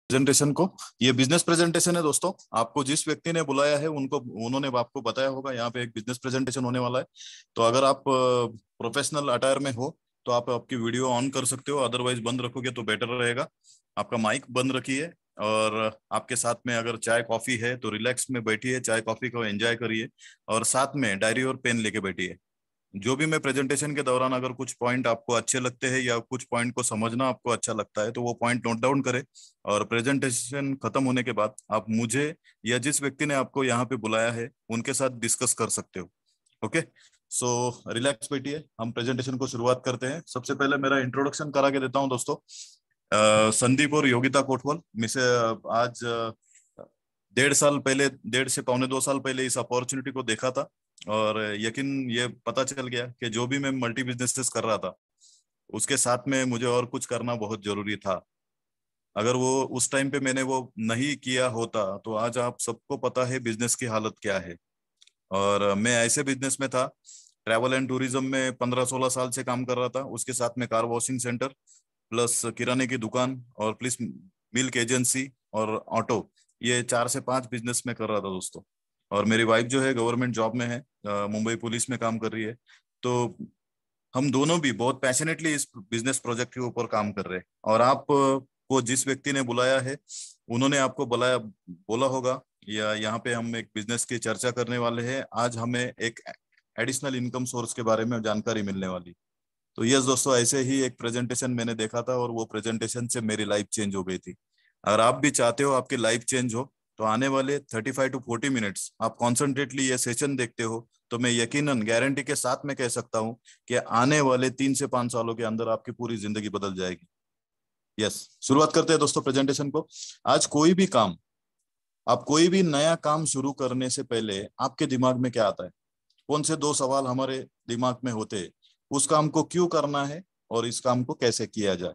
Presentation को। ये business presentation है दोस्तों। आपको जिस व्यक्ति ने बुलाया है उन्होंने आपको बताया होगा यहाँ पे एक बिजनेस प्रेजेंटेशन होने वाला है। तो अगर आप प्रोफेशनल अटायर में हो तो आप आपकी वीडियो ऑन कर सकते हो, अदरवाइज बंद रखोगे तो बेटर रहेगा। आपका माइक बंद रखिए और आपके साथ में अगर चाय कॉफी है तो रिलैक्स में बैठिए, चाय कॉफी को एंजॉय करिए और साथ में डायरी और पेन लेके बैठिए। जो भी मैं प्रेजेंटेशन के दौरान अगर कुछ पॉइंट आपको अच्छे लगते हैं या कुछ पॉइंट को समझना आपको अच्छा लगता है तो वो पॉइंट नोट डाउन करें। और प्रेजेंटेशन खत्म होने के बाद आप मुझे या जिस व्यक्ति ने आपको यहाँ पे बुलाया है उनके साथ डिस्कस कर सकते हो। ओके, सो रिलैक्स बैठिए, हम प्रेजेंटेशन को शुरुआत करते हैं। सबसे पहले मेरा इंट्रोडक्शन करा के देता हूँ दोस्तों। संदीप और योगिता कोटवाल मिसे आज 1.5 साल पहले, 1.5 से 2.25 साल पहले इस अपॉर्चुनिटी को देखा था और यकीन ये पता चल गया कि जो भी मैं मल्टी बिजनेसेस कर रहा था उसके साथ में मुझे और कुछ करना बहुत जरूरी था। अगर वो उस टाइम पे मैंने वो नहीं किया होता तो आज आप सबको पता है बिजनेस की हालत क्या है। और मैं ऐसे बिजनेस में था, ट्रैवल एंड टूरिज्म में 15-16 साल से काम कर रहा था, उसके साथ में कार वॉशिंग सेंटर प्लस किराने की दुकान और प्लस मिल्क एजेंसी और ऑटो, ये 4 से 5 बिजनेस में कर रहा था दोस्तों। और मेरी वाइफ जो है गवर्नमेंट जॉब में है, मुंबई पुलिस में काम कर रही है। तो हम दोनों भी बहुत पैशनेटली इस बिजनेस प्रोजेक्ट के ऊपर काम कर रहे हैं। और आप को जिस व्यक्ति ने बुलाया है उन्होंने आपको बुलाया बोला होगा या यहाँ पे हम एक बिजनेस की चर्चा करने वाले हैं। आज हमें एक एडिशनल इनकम सोर्स के बारे में जानकारी मिलने वाली। तो यस दोस्तों, ऐसे ही एक प्रेजेंटेशन मैंने देखा था और वो प्रेजेंटेशन से मेरी लाइफ चेंज हो गई थी। अगर आप भी चाहते हो आपकी लाइफ चेंज हो तो आने वाले 35 to 40 मिनट्स आप कॉन्सेंट्रेटली ये सेशन देखते हो तो मैं यकीनन गारंटी के साथ में कह सकता हूँ कि आने वाले 3 से 5 सालों के अंदर आपकी पूरी जिंदगी बदल जाएगी। यस, शुरुआत करते हैं दोस्तों प्रेजेंटेशन को। आज कोई भी काम, आप कोई भी नया काम शुरू करने से पहले आपके दिमाग में क्या आता है? कौन से 2 सवाल हमारे दिमाग में होते हैं? उस काम को क्यों करना है और इस काम को कैसे किया जाए,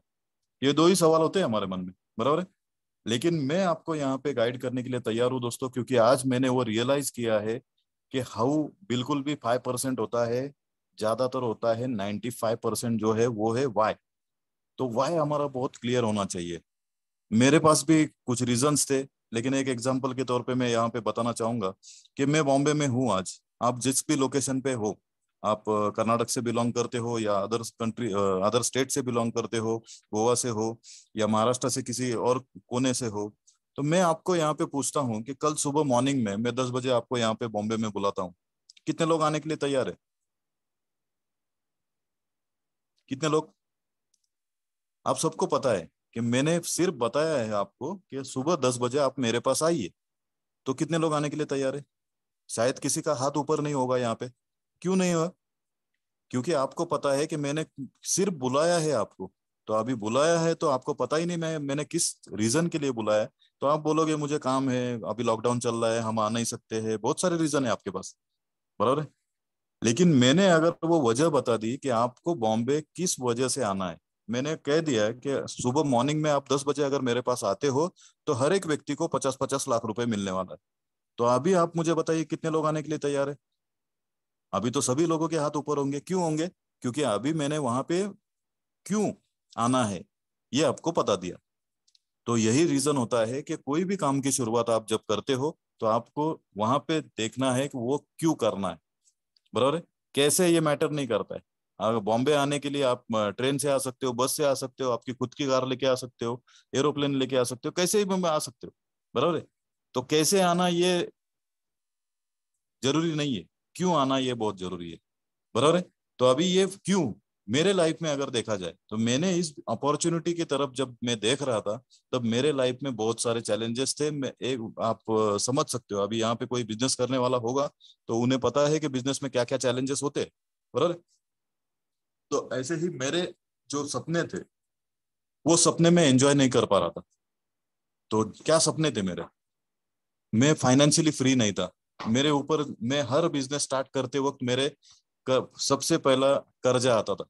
ये 2 ही सवाल होते हैं हमारे मन में, बराबर है। लेकिन मैं आपको यहाँ पे गाइड करने के लिए तैयार हूँ दोस्तों, क्योंकि आज मैंने वो रियलाइज किया है कि हाउ बिल्कुल भी 5% होता है, ज्यादातर होता है 95% जो है वो है वाई। तो वाई हमारा बहुत क्लियर होना चाहिए। मेरे पास भी कुछ रीजंस थे, लेकिन एक एग्जांपल के तौर पे मैं यहाँ पे बताना चाहूंगा कि मैं बॉम्बे में हूँ आज। आप जिस भी लोकेशन पे हो, आप कर्नाटक से बिलोंग करते हो या अदर कंट्री अदर स्टेट से बिलोंग करते हो, गोवा से हो या महाराष्ट्र से किसी और कोने से हो, तो मैं आपको यहाँ पे पूछता हूँ कि कल सुबह मॉर्निंग में मैं 10 बजे आपको यहाँ पे बॉम्बे में बुलाता हूँ, कितने लोग आने के लिए तैयार है? कितने लोग? आप सबको पता है कि मैंने सिर्फ बताया है आपको कि सुबह 10 बजे आप मेरे पास आइए, तो कितने लोग आने के लिए तैयार है? शायद किसी का हाथ ऊपर नहीं होगा यहाँ पे। क्यों नहीं होगा? क्योंकि आपको पता है कि मैंने सिर्फ बुलाया है आपको। तो अभी बुलाया है तो आपको पता ही नहीं मैंने किस रीजन के लिए बुलाया है। तो आप बोलोगे मुझे काम है, अभी लॉकडाउन चल रहा है, हम आ नहीं सकते हैं, बहुत सारे रीजन है आपके पास, बराबर है। लेकिन मैंने अगर वो वजह बता दी कि आपको बॉम्बे किस वजह से आना है, मैंने कह दिया है कि सुबह मॉर्निंग में आप 10 बजे अगर मेरे पास आते हो तो हर एक व्यक्ति को 50-50 लाख रुपए मिलने वाला है। तो अभी आप मुझे बताइए कितने लोग आने के लिए तैयार है? अभी तो सभी लोगों के हाथ ऊपर होंगे। क्यों होंगे? क्योंकि अभी मैंने वहां पे क्यों आना है ये आपको बता दिया। तो यही रीजन होता है कि कोई भी काम की शुरुआत आप जब करते हो तो आपको वहां पे देखना है कि वो क्यों करना है, बराबर है। कैसे ये मैटर नहीं करता है। अगर बॉम्बे आने के लिए आप ट्रेन से आ सकते हो, बस से आ सकते हो, आपकी खुद की कार लेके आ सकते हो, एरोप्लेन लेके आ सकते हो, कैसे ही बॉम्बे आ सकते हो, बराबर है। तो कैसे आना ये जरूरी नहीं है, क्यों आना ये बहुत जरूरी है, बराबर है। तो अभी ये क्यों मेरे लाइफ में अगर देखा जाए तो मैंने इस अपॉर्चुनिटी की तरफ जब मैं देख रहा था तब मेरे लाइफ में बहुत सारे चैलेंजेस थे। मैं एक आप समझ सकते हो, अभी यहाँ पे कोई बिजनेस करने वाला होगा तो उन्हें पता है कि बिजनेस में क्या क्या चैलेंजेस होते हैं, बराबर। तो ऐसे ही मेरे जो सपने थे वो सपने में एंजॉय नहीं कर पा रहा था। तो क्या सपने थे मेरे? मैं फाइनेंशियली फ्री नहीं था। मेरे ऊपर मैं हर बिजनेस स्टार्ट करते वक्त मेरे सबसे पहला कर्जा आता था।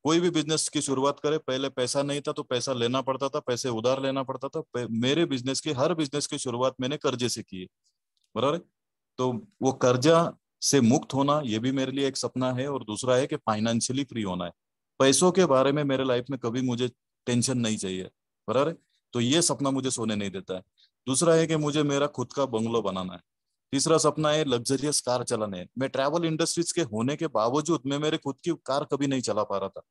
कोई भी बिजनेस की शुरुआत करे पहले पैसा नहीं था तो पैसा लेना पड़ता था, पैसे उधार लेना पड़ता था। मेरे बिजनेस की हर बिजनेस की शुरुआत मैंने कर्जे से की है, बराबर है। तो वो कर्जा से मुक्त होना ये भी मेरे लिए एक सपना है और दूसरा है कि फाइनेंशियली फ्री होना है। पैसों के बारे में मेरे लाइफ में कभी मुझे टेंशन नहीं चाहिए, बराबर है। तो ये सपना मुझे सोने नहीं देता है। दूसरा है कि मुझे मेरा खुद का बंगलो बनाना है। तीसरा सपना है लग्जरियस कार चलाने है। मैं ट्रैवल इंडस्ट्रीज के होने के बावजूद मैं मेरे खुद की कार कभी नहीं चला पा रहा था।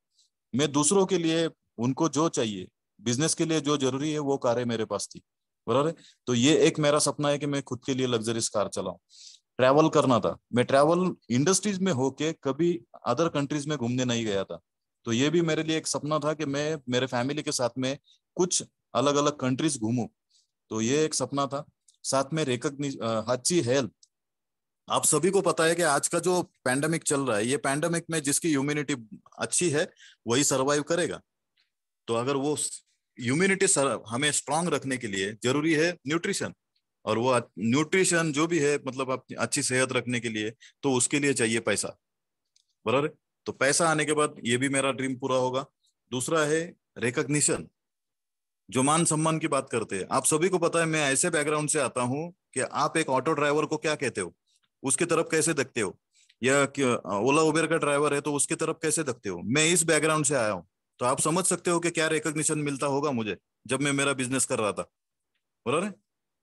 मैं दूसरों के लिए, उनको जो चाहिए, बिजनेस के लिए जो जरूरी है वो कारें मेरे पास थी, बराबर है। तो ये एक मेरा सपना है कि मैं खुद के लिए लग्जरियस कार चलाऊं। ट्रैवल करना था, मैं ट्रैवल इंडस्ट्रीज में होके कभी अदर कंट्रीज में घूमने नहीं गया था। तो ये भी मेरे लिए एक सपना था कि मैं मेरे फैमिली के साथ में कुछ अलग अलग कंट्रीज घूमूं। तो ये एक सपना था। साथ में रिकॉग्निशन, अच्छी हेल्थ। आप सभी को पता है कि आज का जो पैंडेमिक चल रहा है, ये पैंडेमिक में जिसकी इम्यूनिटी अच्छी है वही सरवाइव करेगा। तो अगर वो इम्यूनिटी हमें स्ट्रांग रखने के लिए जरूरी है न्यूट्रिशन। और वो न्यूट्रिशन जो भी है, मतलब अपनी अच्छी सेहत रखने के लिए, तो उसके लिए चाहिए पैसा, बराबर है। तो पैसा आने के बाद ये भी मेरा ड्रीम पूरा होगा। दूसरा है रिकॉग्निशन, जो मान सम्मान की बात करते हैं। आप सभी को पता है, मैं ऐसे बैकग्राउंड से आता हूं कि आप एक ऑटो ड्राइवर को क्या कहते हो, उसकी तरफ कैसे देखते हो, या ओला उबेर का ड्राइवर है तो उसकी तरफ कैसे देखते हो। मैं इस बैकग्राउंड से आया हूं। तो आप समझ सकते हो कि क्या रिकॉग्निशन मिलता होगा मुझे जब मैं मेरा बिजनेस कर रहा था, बराबर है।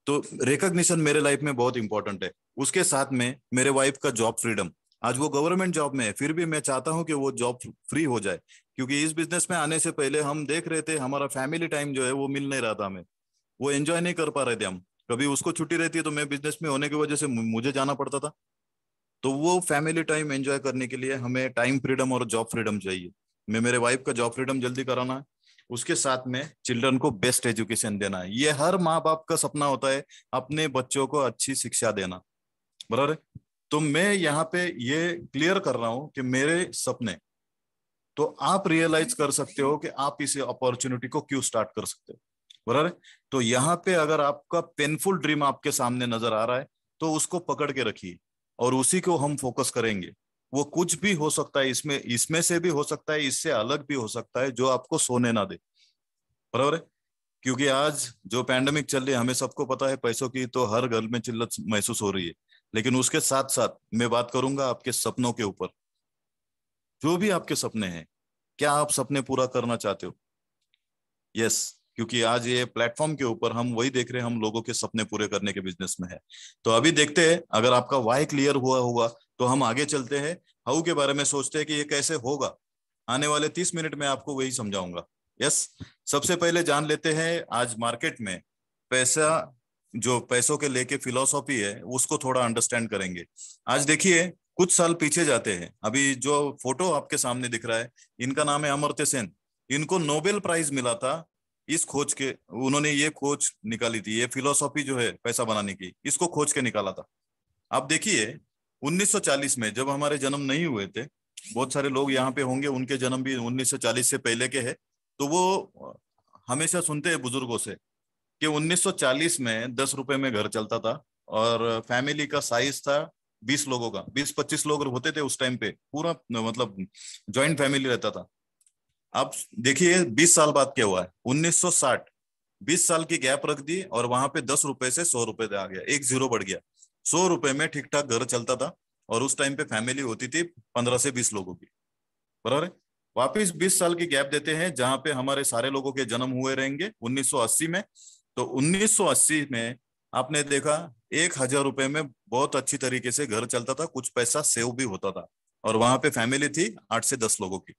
तो रिकॉग्निशन मेरे लाइफ में बहुत इंपॉर्टेंट है। उसके साथ में मेरे वाइफ का जॉब फ्रीडम। आज वो गवर्नमेंट जॉब में है, फिर भी मैं चाहता हूं कि वो जॉब फ्री हो जाए, क्योंकि इस बिजनेस में आने से पहले हम देख रहे थे हमारा फैमिली टाइम जो है वो मिल नहीं रहा था हमें, वो एंजॉय नहीं कर पा रहे थे हम। कभी उसको छुट्टी रहती है तो मैं बिजनेस में होने की वजह से मुझे जाना पड़ता था। तो वो फैमिली टाइम एंजॉय करने के लिए हमें टाइम फ्रीडम और जॉब फ्रीडम चाहिए। मैं मेरे वाइफ का जॉब फ्रीडम जल्दी कराना है। उसके साथ में चिल्ड्रन को बेस्ट एजुकेशन देना है। ये हर माँ बाप का सपना होता है, अपने बच्चों को अच्छी शिक्षा देना, बराबर है। तो मैं यहाँ पे ये क्लियर कर रहा हूँ कि मेरे सपने, तो आप रियलाइज कर सकते हो कि आप इस अपॉर्चुनिटी को क्यों स्टार्ट कर सकते हो, बराबर है। तो यहाँ पे अगर आपका पेनफुल ड्रीम आपके सामने नजर आ रहा है तो उसको पकड़ के रखिए और उसी को हम फोकस करेंगे। वो कुछ भी हो सकता है, इसमें इसमें से भी हो सकता है, इससे अलग भी हो सकता है, जो आपको सोने ना दे, बराबर है। क्योंकि आज जो पैंडेमिक चल रही है, हमें सबको पता है पैसों की तो हर घर में किल्लत महसूस हो रही है। लेकिन उसके साथ साथ मैं बात करूंगा आपके सपनों के ऊपर। जो भी आपके सपने हैं, क्या आप सपने पूरा करना चाहते हो? यस। क्योंकि आज ये प्लेटफॉर्म के ऊपर हम वही देख रहे हैं, हम लोगों के सपने पूरे करने के बिजनेस में है। तो अभी देखते हैं, अगर आपका वाई क्लियर हुआ होगा तो हम आगे चलते हैं, हाउ के बारे में सोचते हैं कि ये कैसे होगा। आने वाले 30 मिनट में आपको वही समझाऊंगा। यस। सबसे पहले जान लेते हैं आज मार्केट में पैसा, जो पैसों के लेके फिलॉसफी है उसको थोड़ा अंडरस्टैंड करेंगे। आज देखिए, कुछ साल पीछे जाते हैं। अभी जो फोटो आपके सामने दिख रहा है, इनका नाम है अमर्त्य सेन। इनको नोबेल प्राइज मिला था इस खोज के। उन्होंने ये खोज निकाली थी, ये फिलोसॉफी जो है पैसा बनाने की, इसको खोज के निकाला था। आप देखिए 1940 में, जब हमारे जन्म नहीं हुए थे, बहुत सारे लोग यहाँ पे होंगे उनके जन्म भी 1940 से पहले के हैं, तो वो हमेशा सुनते हैं बुजुर्गों से कि 1940 में 10 रुपए में घर चलता था और फैमिली का साइज था 20 लोगों का, 20-25 लोग होते थे उस टाइम पे, पूरा मतलब ज्वाइंट फैमिली रहता था। अब देखिए 20 साल बाद क्या हुआ है, 1960। 20 साल की गैप रख दी और वहां पे 10 रुपए से 100 रुपए आ गया, एक जीरो बढ़ गया। 100 रुपए में ठीक ठाक घर चलता था और उस टाइम पे फैमिली होती थी 15 से 20 लोगों की, बराबर है। वापिस 20 साल की गैप देते हैं जहां पे हमारे सारे लोगों के जन्म हुए रहेंगे 1980 में। तो 1980 में आपने देखा 1,000 रुपए में बहुत अच्छी तरीके से घर चलता था, कुछ पैसा सेव भी होता था, और वहां पे फैमिली थी 8 से 10 लोगों की।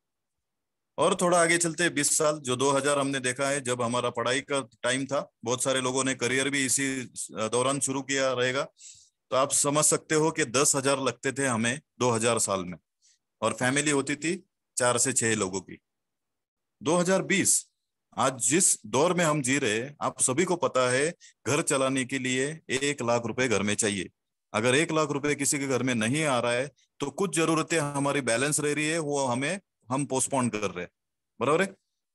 और थोड़ा आगे चलते 20 साल, जो 2000 हमने देखा है, जब हमारा पढ़ाई का टाइम था, बहुत सारे लोगों ने करियर भी इसी दौरान शुरू किया रहेगा। तो आप समझ सकते हो कि 10,000 लगते थे हमें 2000 साल में, और फैमिली होती थी 4 से 6 लोगों की। 2020, आज जिस दौर में हम जी रहे हैं, आप सभी को पता है घर चलाने के लिए 1 लाख रुपए घर में चाहिए। अगर 1 लाख रुपए किसी के घर में नहीं आ रहा है तो कुछ जरूरतें हमारी बैलेंस रह रही है, वो हम पोस्टपोन कर रहे हैं, बराबर है।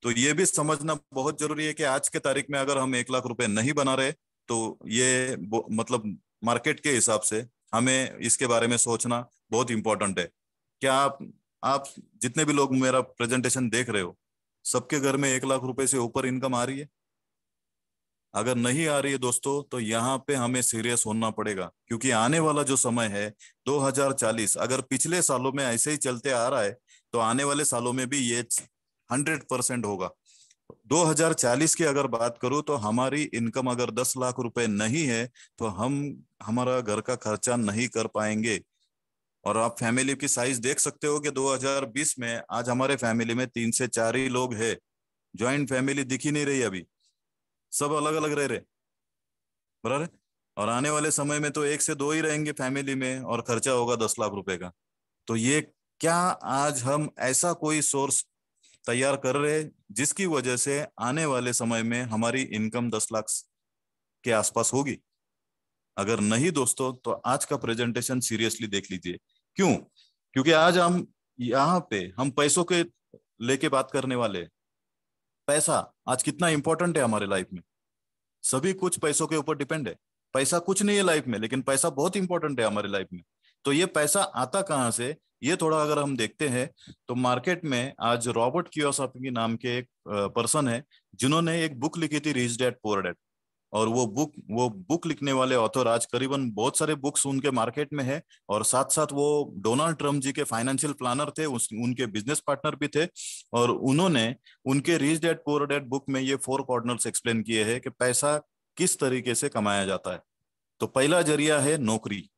तो ये भी समझना बहुत जरूरी है कि आज के तारीख में अगर हम 1 लाख रुपए नहीं बना रहे तो ये मतलब मार्केट के हिसाब से हमें इसके बारे में सोचना बहुत इंपॉर्टेंट है। क्या आप जितने भी लोग मेरा प्रेजेंटेशन देख रहे हो, सबके घर में 1 लाख रुपए से ऊपर इनकम आ रही है? अगर नहीं आ रही है दोस्तों, तो यहाँ पे हमें सीरियस होना पड़ेगा, क्योंकि आने वाला जो समय है 2040, अगर पिछले सालों में ऐसे ही चलते आ रहा है तो आने वाले सालों में भी ये 100% होगा। 2040 की अगर बात करूं तो हमारी इनकम अगर 10 लाख रुपए नहीं है तो हम हमारा घर का खर्चा नहीं कर पाएंगे। और आप फैमिली की साइज देख सकते हो कि 2020 में आज हमारे फैमिली में 3 से 4 ही लोग हैं। ज्वाइंट फैमिली दिख ही नहीं रही अभी, सब अलग अलग रह रहे, बराबर है। और आने वाले समय में तो 1 से 2 ही रहेंगे फैमिली में और खर्चा होगा 10 लाख रुपए का। तो ये क्या आज हम ऐसा कोई सोर्स तैयार कर रहे हैं जिसकी वजह से आने वाले समय में हमारी इनकम 10 लाख के आसपास होगी? अगर नहीं दोस्तों तो आज का प्रेजेंटेशन सीरियसली देख लीजिए। क्यों? क्योंकि आज हम यहाँ पे हम पैसों के लेके बात करने वाले हैं। पैसा आज कितना इंपॉर्टेंट है हमारे लाइफ में, सभी कुछ पैसों के ऊपर डिपेंड है। पैसा कुछ नहीं है लाइफ में, लेकिन पैसा बहुत इंपॉर्टेंट है हमारी लाइफ में। तो ये पैसा आता कहाँ से, ये थोड़ा अगर हम देखते हैं तो मार्केट में आज रॉबर्ट कियोसाकी नाम के एक पर्सन है जिन्होंने एक बुक लिखी थी, रिच डैड पुअर डैड। और वो बुक लिखने वाले ऑथर आज करीबन बहुत सारे बुक्स उनके मार्केट में है। और साथ साथ वो डोनाल्ड ट्रम्प जी के फाइनेंशियल प्लानर थे, उनके बिजनेस पार्टनर भी थे। और उन्होंने उनके rich dad poor dad book में ये 4 कॉर्नर्स एक्सप्लेन किए हैं कि पैसा किस तरीके से कमाया जाता है। तो पहला जरिया है नौकरी।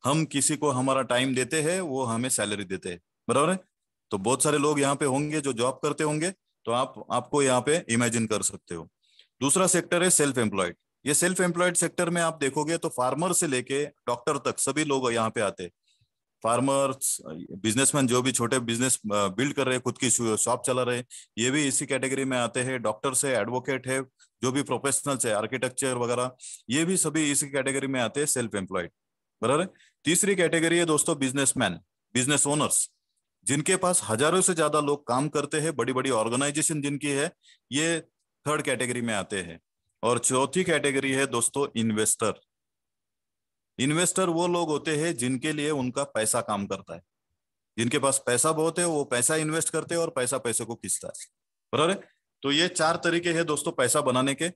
हम किसी को हमारा टाइम देते हैं, वो हमें सैलरी देते हैं, बराबर है। तो बहुत सारे लोग यहाँ पे होंगे जो जॉब करते होंगे, तो आपको यहाँ पे इमेजिन कर सकते हो। दूसरा सेक्टर है सेल्फ एम्प्लॉयड। ये सेल्फ एम्प्लॉयड सेक्टर में आप देखोगे तो फार्मर से लेके डॉक्टर तक सभी लोग यहाँ पे आते हैं। फार्मर्स, बिजनेसमैन जो भी छोटे बिजनेस बिल्ड कर रहे हैं, खुद की शॉप चला रहे हैं, ये भी इसी कैटेगरी में आते हैं। डॉक्टर से, एडवोकेट है, जो भी प्रोफेशनल्स है, आर्किटेक्चर वगैरह, ये भी सभी इसी कैटेगरी में आते हैं, सेल्फ एम्प्लॉयड, बराबर है। तीसरी कैटेगरी है दोस्तों बिजनेसमैन, बिजनेस ओनर्स, जिनके पास हजारों से ज्यादा लोग काम करते हैं, बड़ी बड़ी ऑर्गेनाइजेशन जिनकी है, ये थर्ड कैटेगरी में आते हैं। और चौथी कैटेगरी है दोस्तों इन्वेस्टर। इन्वेस्टर वो लोग होते हैं जिनके लिए उनका पैसा काम करता है, जिनके पास पैसा बहुत है, वो पैसा इन्वेस्ट करते हैं और पैसा पैसे को खींचता है, बराबर है। तो ये 4 तरीके हैं दोस्तों पैसा बनाने के।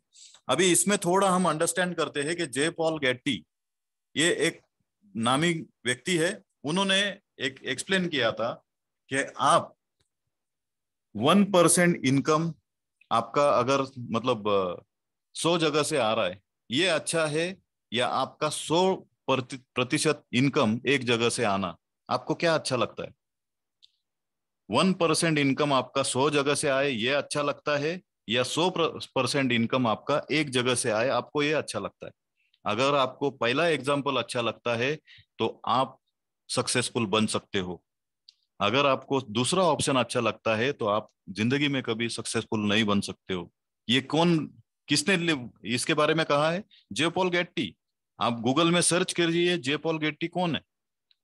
अभी इसमें थोड़ा हम अंडरस्टैंड करते हैं कि जे पॉल गेट्टी, ये एक नामी व्यक्ति है। उन्होंने एक एक्सप्लेन किया था कि आप 1% इनकम आपका अगर मतलब 100 जगह से आ रहा है, ये अच्छा है, या आपका 100% इनकम एक जगह से आना, आपको क्या अच्छा लगता है? 1% इनकम आपका 100 जगह से आए, ये अच्छा लगता है, या 100% इनकम आपका एक जगह से आए, आपको ये अच्छा लगता है? अगर आपको पहला एग्जाम्पल अच्छा लगता है तो आप सक्सेसफुल बन सकते हो। अगर आपको दूसरा ऑप्शन अच्छा लगता है तो आप जिंदगी में कभी सक्सेसफुल नहीं बन सकते हो। ये कौन, किसने इसके बारे में कहा है? जे पॉल गेट्टी। आप गूगल में सर्च करिए जे पॉल गेट्टी कौन है,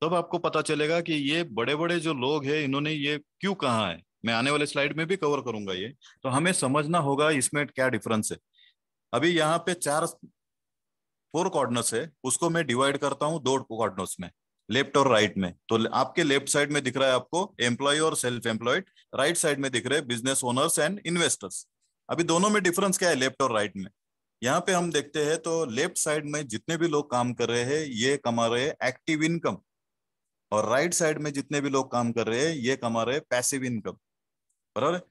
तब आपको पता चलेगा कि ये बड़े बड़े जो लोग हैं इन्होंने ये क्यों कहा है। मैं आने वाले स्लाइड में भी कवर करूंगा ये। तो हमें समझना होगा इसमें क्या डिफरेंस है। अभी यहाँ पे 4 कॉर्नर्स है, उसको मैं डिवाइड करता हूँ 2 कॉर्नर्स में, लेफ्ट और राइट में। तो आपके लेफ्ट साइड में दिख रहा है आपको एम्प्लॉय और सेल्फ एम्प्लॉयड, राइट साइड में दिख रहे हैं बिजनेस ओनर्स एंड इन्वेस्टर्स। अभी दोनों में डिफरेंस क्या है लेफ्ट और राइट में? यहाँ पे हम देखते हैं तो लेफ्ट साइड में जितने भी लोग काम कर रहे हैं ये कमा रहे हैं एक्टिव इनकम, और राइट साइड में जितने भी लोग काम कर रहे हैं ये कमा रहे हैं पैसिव इनकम, बराबर है।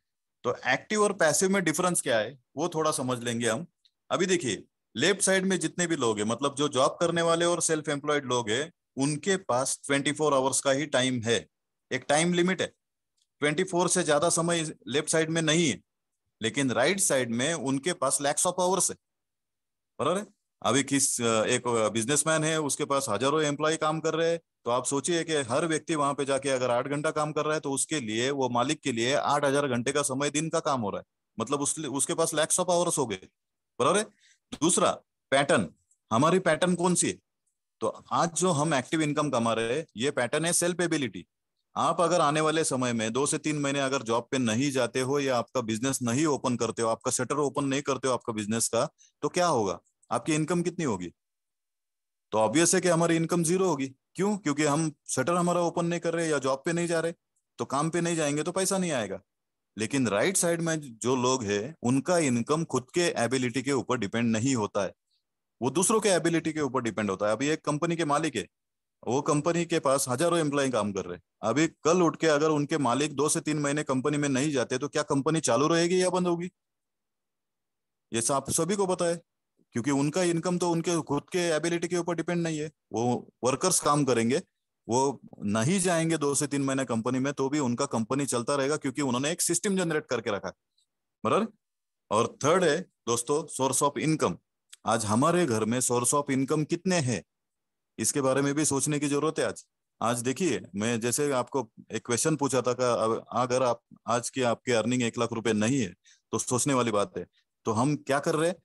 तो एक्टिव और पैसिव में डिफरेंस क्या है वो थोड़ा समझ लेंगे हम। अभी देखिए, लेफ्ट साइड में जितने भी लोग हैं, मतलब जो जॉब करने वाले और सेल्फ एम्प्लॉयड लोग हैं, उनके पास 24 आवर्स का ही टाइम है, एक टाइम लिमिट है। 24 से ज्यादा समय लेफ्ट साइड में नहीं है, लेकिन राइट साइड में उनके पास लैक्स ऑफ आवर्स है, बराबर है। अभी एक बिजनेसमैन है, उसके पास हजारों एम्प्लॉय काम कर रहे हैं, तो आप सोचिए कि हर व्यक्ति वहां पे जाके अगर 8 घंटा काम कर रहा है तो उसके लिए, वो मालिक के लिए 8,000 घंटे का समय दिन का काम हो रहा है, मतलब उसके पास लैक्स ऑफ आवर्स हो गए, बराबर है। दूसरा पैटर्न, हमारी पैटर्न कौन सी है? तो आज जो हम एक्टिव इनकम कमा रहे हैं ये पैटर्न है सेल्फ एबिलिटी। आप अगर आने वाले समय में 2 से 3 महीने अगर जॉब पे नहीं जाते हो या आपका बिजनेस नहीं ओपन करते हो, आपका शटर ओपन नहीं करते हो आपका बिजनेस का, तो क्या होगा? आपकी इनकम कितनी होगी? तो ऑब्वियस है कि हमारी इनकम जीरो होगी। क्यों? क्योंकि हम शटर हमारा ओपन नहीं कर रहे या जॉब पे नहीं जा रहे, तो काम पे नहीं जाएंगे तो पैसा नहीं आएगा। लेकिन राइट साइड में जो लोग हैं उनका इनकम खुद के एबिलिटी के ऊपर डिपेंड नहीं होता है, वो दूसरों के एबिलिटी के ऊपर डिपेंड होता है। अभी एक कंपनी के मालिक है, वो कंपनी के पास हजारों एम्प्लॉय काम कर रहे हैं। अभी कल उठ के अगर उनके मालिक 2 से 3 महीने कंपनी में नहीं जाते तो क्या कंपनी चालू रहेगी या बंद होगी? ये सब सभी को पता है, क्योंकि उनका इनकम तो उनके खुद के एबिलिटी के ऊपर डिपेंड नहीं है। वो वर्कर्स काम करेंगे, वो नहीं जाएंगे 2 से 3 महीने कंपनी में तो भी उनका कंपनी चलता रहेगा, क्योंकि उन्होंने एक सिस्टम जनरेट करके रखा है। बराबर। और थर्ड है दोस्तों सोर्स ऑफ इनकम। आज हमारे घर में सोर्स ऑफ इनकम कितने हैं, इसके बारे में भी सोचने की जरूरत है। आज आज देखिए, मैं जैसे आपको एक क्वेश्चन पूछा था कि अगर आप आज की आपकी अर्निंग 1 लाख रुपए नहीं है, तो सोचने वाली बात है। तो हम क्या कर रहे हैं,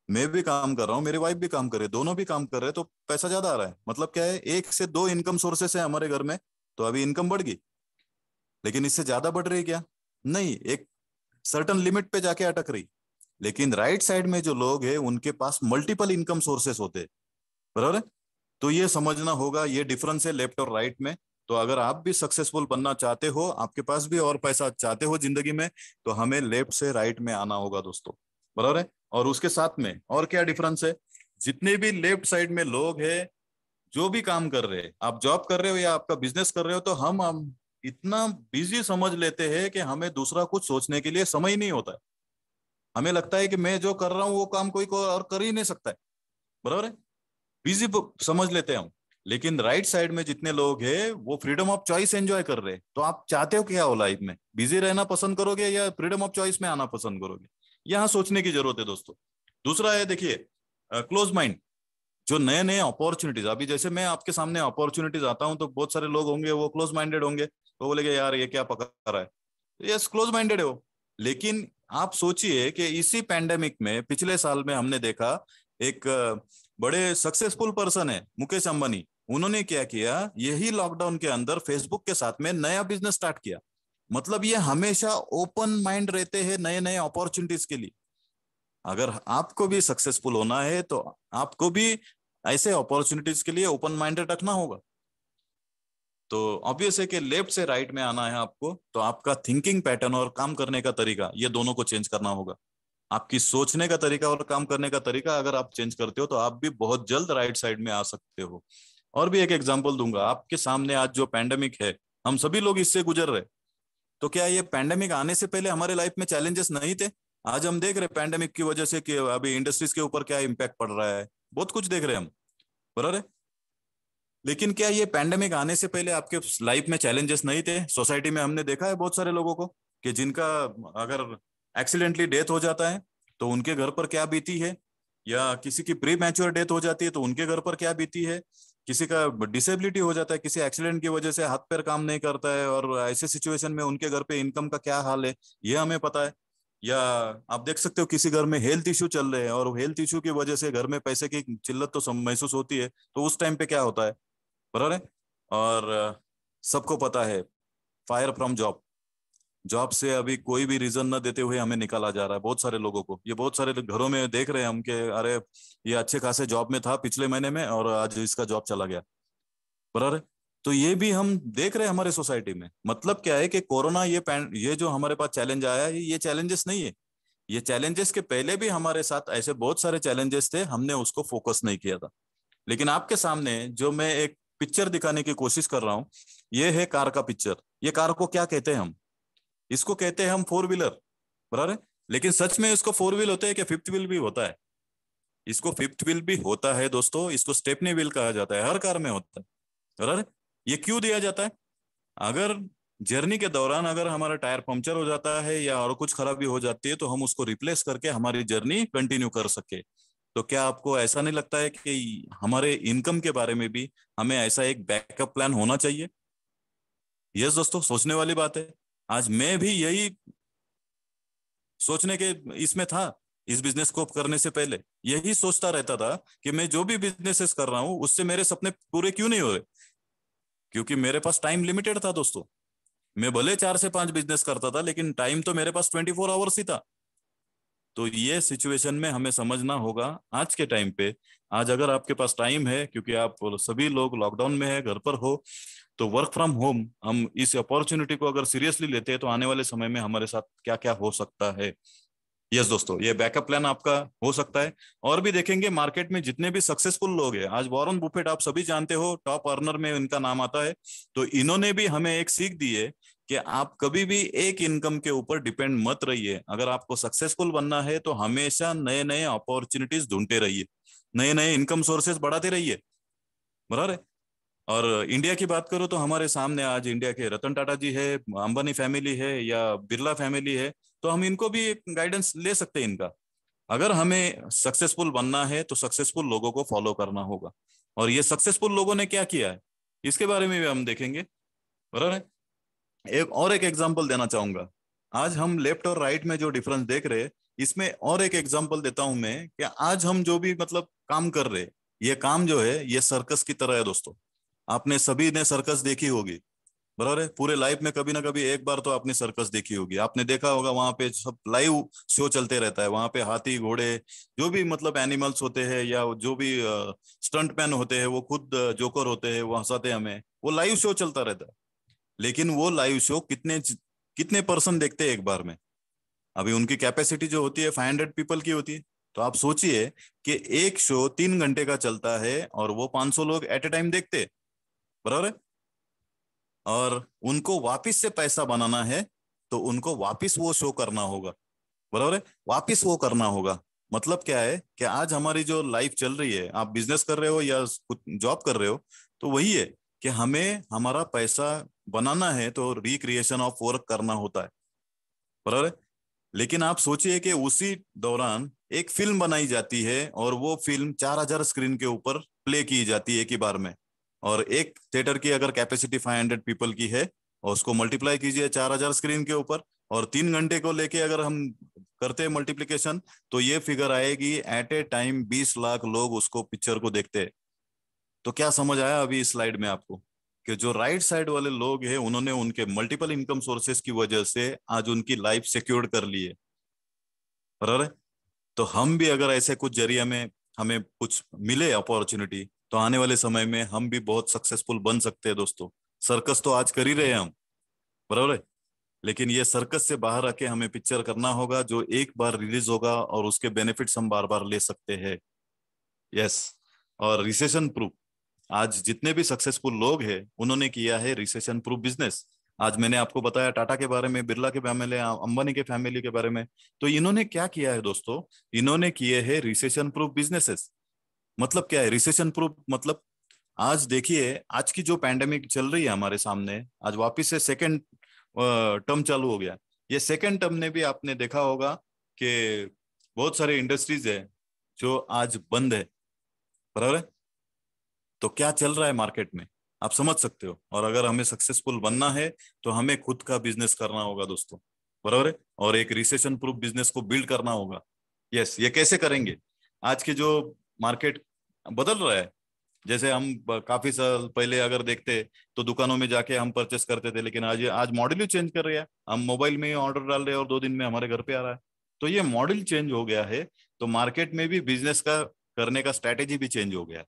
मैं भी काम कर रहा हूँ, मेरी वाइफ भी काम कर रहे हैं, दोनों भी काम कर रहे हैं, तो पैसा ज्यादा आ रहा है। मतलब क्या है, 1 से 2 इनकम सोर्सेस है हमारे घर में, तो अभी इनकम बढ़ गई। लेकिन इससे ज्यादा बढ़ रही है क्या? नहीं, एक सर्टन लिमिट पे जाके अटक रही। लेकिन राइट साइड में जो लोग हैं उनके पास मल्टीपल इनकम सोर्सेस होते हैं। बराबर है। तो ये समझना होगा, ये डिफरेंस है लेफ्ट और राइट में। तो अगर आप भी सक्सेसफुल बनना चाहते हो, आपके पास भी और पैसा चाहते हो जिंदगी में, तो हमें लेफ्ट से राइट में आना होगा दोस्तों। बराबर है। और उसके साथ में और क्या डिफरेंस है, जितने भी लेफ्ट साइड में लोग हैं, जो भी काम कर रहे हैं, आप जॉब कर रहे हो या आपका बिजनेस कर रहे हो, तो हम इतना बिजी समझ लेते हैं कि हमें दूसरा कुछ सोचने के लिए समय ही नहीं होता है। हमें लगता है कि मैं जो कर रहा हूँ वो काम कोई और कर ही नहीं सकता है। बराबर है। बिजी समझ लेते हैं हम। लेकिन राइट साइड में जितने लोग हैं वो फ्रीडम ऑफ चॉइस एंजॉय कर रहे हैं। तो आप चाहते हो क्या हो लाइफ में, बिजी रहना पसंद करोगे या फ्रीडम ऑफ चॉइस में आना पसंद करोगे? यहाँ सोचने की जरूरत है दोस्तों। दूसरा है, देखिए, क्लोज माइंड। जो नए नए अपॉर्चुनिटीज, अभी जैसे मैं आपके सामने अपॉर्चुनिटीज आता हूँ, तो बहुत सारे लोग होंगे वो क्लोज माइंडेड होंगे, तो बोलेंगे यार ये क्या पका रहा है। यस, क्लोज माइंडेड हो। लेकिन आप सोचिए कि इसी पैंडेमिक में पिछले साल में हमने देखा, एक बड़े सक्सेसफुल पर्सन है मुकेश अंबानी। उन्होंने क्या किया, यही लॉकडाउन के अंदर फेसबुक के साथ में नया बिजनेस स्टार्ट किया। मतलब ये हमेशा ओपन माइंड रहते हैं नए नए अपॉर्चुनिटीज के लिए। अगर आपको भी सक्सेसफुल होना है तो आपको भी ऐसे अपॉर्चुनिटीज के लिए ओपन माइंडेड रखना होगा। तो ऑब्वियस है कि लेफ्ट से राइट में आना है आपको, तो आपका थिंकिंग पैटर्न और काम करने का तरीका, ये दोनों को चेंज करना होगा। आपकी सोचने का तरीका और काम करने का तरीका अगर आप चेंज करते हो, तो आप भी बहुत जल्द राइट साइड में आ सकते हो। और भी एक एग्जांपल दूंगा आपके सामने। आज जो पैंडेमिक है, हम सभी लोग इससे गुजर रहे। तो क्या ये पैंडेमिक आने से पहले हमारे लाइफ में चैलेंजेस नहीं थे? आज हम देख रहे पैंडेमिक की वजह से कि अभी इंडस्ट्रीज के ऊपर क्या इम्पैक्ट पड़ रहा है, बहुत कुछ देख रहे हैं हम। बराबर है। लेकिन क्या ये पैंडेमिक आने से पहले आपके लाइफ में चैलेंजेस नहीं थे? सोसाइटी में हमने देखा है बहुत सारे लोगों को कि जिनका अगर एक्सीडेंटली डेथ हो जाता है तो उनके घर पर क्या बीती है, या किसी की प्री मैच्योर डेथ हो जाती है तो उनके घर पर क्या बीती है, किसी का डिसेबिलिटी हो जाता है किसी एक्सीडेंट की वजह से, हाथ पैर काम नहीं करता है, और ऐसे सिचुएशन में उनके घर पे इनकम का क्या हाल है, ये हमें पता है। या आप देख सकते हो किसी घर में हेल्थ इश्यू चल रहे हैं और हेल्थ इश्यू की वजह से घर में पैसे की किल्लत तो महसूस होती है, तो उस टाइम पे क्या होता है। बराबर है। और सबको पता है, फायर फ्रॉम जॉब, जॉब से अभी कोई भी रीजन न देते हुए हमें निकाला जा रहा है बहुत सारे लोगों को। ये बहुत सारे घरों में देख रहे हैं हम कि अरे ये अच्छे खासे जॉब में था पिछले महीने में और आज इसका जॉब चला गया। बराबर है। तो ये भी हम देख रहे हैं हमारे सोसाइटी में। मतलब क्या है कि कोरोना, ये जो हमारे पास चैलेंज आया है, ये चैलेंजेस नहीं है। ये चैलेंजेस के पहले भी हमारे साथ ऐसे बहुत सारे चैलेंजेस थे, हमने उसको फोकस नहीं किया था। लेकिन आपके सामने जो मैं एक पिक्चर दिखाने की कोशिश कर रहा हूं, ये है कार का पिक्चर। ये कार को क्या कहते हैं हम? इसको कहते हैं हम फोर व्हीलर। बराबर है। लेकिन सच में इसको फोर व्हील होता है कि फिफ्थ व्हील भी होता है? इसको फिफ्थ व्हील भी होता है दोस्तों, इसको स्टेपनी व्हील कहा जाता है, हर कार में होता है। बराबर है? ये क्यों दिया जाता है? अगर जर्नी के दौरान अगर हमारा टायर पंक्चर हो जाता है या और कुछ खराबी हो जाती है, तो हम उसको रिप्लेस करके हमारी जर्नी कंटिन्यू कर सके। तो क्या आपको ऐसा नहीं लगता है कि हमारे इनकम के बारे में भी हमें ऐसा एक बैकअप प्लान होना चाहिए? यस दोस्तों, सोचने वाली बात है। आज मैं भी यही सोचने के इसमें था। इस बिजनेस को करने से पहले यही सोचता रहता था कि मैं जो भी बिजनेसेस कर रहा हूं उससे मेरे सपने पूरे क्यों नहीं हो रहे। क्योंकि मेरे पास टाइम लिमिटेड था दोस्तों। मैं भले 4 से 5 बिजनेस करता था, लेकिन टाइम तो मेरे पास 24 आवर्स ही था। तो ये सिचुएशन में हमें समझना होगा आज के टाइम पे। आज अगर आपके पास टाइम है, क्योंकि आप सभी लोग लॉकडाउन में है, घर पर हो, तो वर्क फ्रॉम होम हम इस अपॉर्चुनिटी को अगर सीरियसली लेते हैं, तो आने वाले समय में हमारे साथ क्या क्या हो सकता है। यस दोस्तों, ये बैकअप प्लान आपका हो सकता है। और भी देखेंगे मार्केट में जितने भी सक्सेसफुल लोग हैं, आज वॉरेन बुफेट आप सभी जानते हो, टॉप अर्नर में इनका नाम आता है। तो इन्होंने भी हमें एक सीख दी है कि आप कभी भी एक इनकम के ऊपर डिपेंड मत रहिए। अगर आपको सक्सेसफुल बनना है तो हमेशा नए नए अपॉर्चुनिटीज ढूंढते रहिए, नए नए इनकम सोर्सेस बढ़ाते रहिए। बराबर है। और इंडिया की बात करो तो हमारे सामने आज इंडिया के रतन टाटा जी है, अंबानी फैमिली है या बिरला फैमिली है, तो हम इनको भी गाइडेंस ले सकते हैं इनका। अगर हमें सक्सेसफुल बनना है तो सक्सेसफुल लोगों को फॉलो करना होगा, और ये सक्सेसफुल लोगों ने क्या किया है इसके बारे में भी हम देखेंगे। बराबर है। एक एग्जांपल देना चाहूंगा। आज हम लेफ्ट और राइट में जो डिफरेंस देख रहे हैं, इसमें और एक एग्जांपल देता हूं मैं कि आज हम जो भी मतलब काम कर रहे हैं, ये काम जो है ये सर्कस की तरह है दोस्तों। आपने सभी ने सर्कस देखी होगी। बराबर है। पूरे लाइफ में कभी ना कभी एक बार तो आपने सर्कस देखी होगी, आपने देखा होगा वहां पे सब लाइव शो चलते रहता है। वहां पे हाथी घोड़े जो भी मतलब एनिमल्स होते हैं या जो भी स्टंट मैन होते हैं वो खुद जोकर होते हैं, वो हंसाते हैं हमें, वो लाइव शो चलता रहता है। लेकिन वो लाइव शो कितने कितने पर्सन देखते हैं एक बार में? अभी उनकी कैपेसिटी जो होती है 500 पीपल की होती है। तो आप सोचिए कि एक शो 3 घंटे का चलता है और वो 500 लोग एट ए टाइम देखते हैं। बराबर है। और उनको वापिस से पैसा बनाना है तो उनको वापिस वो शो करना होगा। बराबर है। वापिस वो करना होगा। मतलब क्या है कि आज हमारी जो लाइफ चल रही है, आप बिजनेस कर रहे हो या कुछ जॉब कर रहे हो, तो वही है कि हमें हमारा पैसा बनाना है तो रिक्रिएशन ऑफ वर्क करना होता है। बराबर है। लेकिन आप सोचिए कि उसी दौरान एक फिल्म बनाई जाती है और वो फिल्म 4000 स्क्रीन के ऊपर प्ले की जाती है एक ही बार में। और एक थिएटर की अगर कैपेसिटी 500 पीपल की है और उसको मल्टीप्लाई कीजिए 4000 स्क्रीन के ऊपर, और 3 घंटे को लेके अगर हम करते हैं मल्टीप्लीकेशन, तो ये फिगर आएगी एट ए टाइम 20 लाख लोग उसको पिक्चर को देखते हैं। तो क्या समझ आया अभी इस स्लाइड में आपको कि जो राइट साइड वाले लोग हैं उन्होंने उनके मल्टीपल इनकम सोर्सेस की वजह से आज उनकी लाइफ सिक्योर कर ली है। बराबर है। तो हम भी अगर ऐसे कुछ जरिया में हमें कुछ मिले अपॉर्चुनिटी, तो आने वाले समय में हम भी बहुत सक्सेसफुल बन सकते हैं दोस्तों। सर्कस तो आज कर ही रहे हैं हम। बराबर है। लेकिन ये सर्कस से बाहर आके हमें पिक्चर करना होगा जो एक बार रिलीज होगा और उसके बेनिफिट्स हम बार बार ले सकते हैं। यस। और रिसेशन प्रूफ, आज जितने भी सक्सेसफुल लोग हैं उन्होंने किया है रिसेशन प्रूफ बिजनेस। आज मैंने आपको बताया टाटा के बारे में, बिरला के फैमिली, अंबानी के फैमिली के बारे में। तो इन्होंने क्या किया है दोस्तों? इन्होंने किए हैं रिसेशन प्रूफ बिजनेसेस। मतलब क्या है रिसेशन प्रूफ? मतलब आज देखिए, आज की जो पैंडेमिक चल रही है हमारे सामने, आज वापिस से सेकेंड टर्म चालू हो गया। ये सेकेंड टर्म ने भी आपने देखा होगा कि बहुत सारे इंडस्ट्रीज है जो आज बंद है। बराबर है। तो क्या चल रहा है मार्केट में आप समझ सकते हो। और अगर हमें सक्सेसफुल बनना है तो हमें खुद का बिजनेस करना होगा दोस्तों। बराबर है। और एक रिसेशन प्रूफ बिजनेस को बिल्ड करना होगा। यस। ये कैसे करेंगे? आज की जो मार्केट बदल रहा है, जैसे हम काफी साल पहले अगर देखते तो दुकानों में जाके हम परचेस करते थे, लेकिन आज आज मॉडल ही चेंज कर रहे हैं। हम मोबाइल में ही ऑर्डर डाल रहे हैं और 2 दिन में हमारे घर पे आ रहा है। तो ये मॉडल चेंज हो गया है। तो मार्केट में भी बिजनेस का करने का स्ट्रैटेजी भी चेंज हो गया है।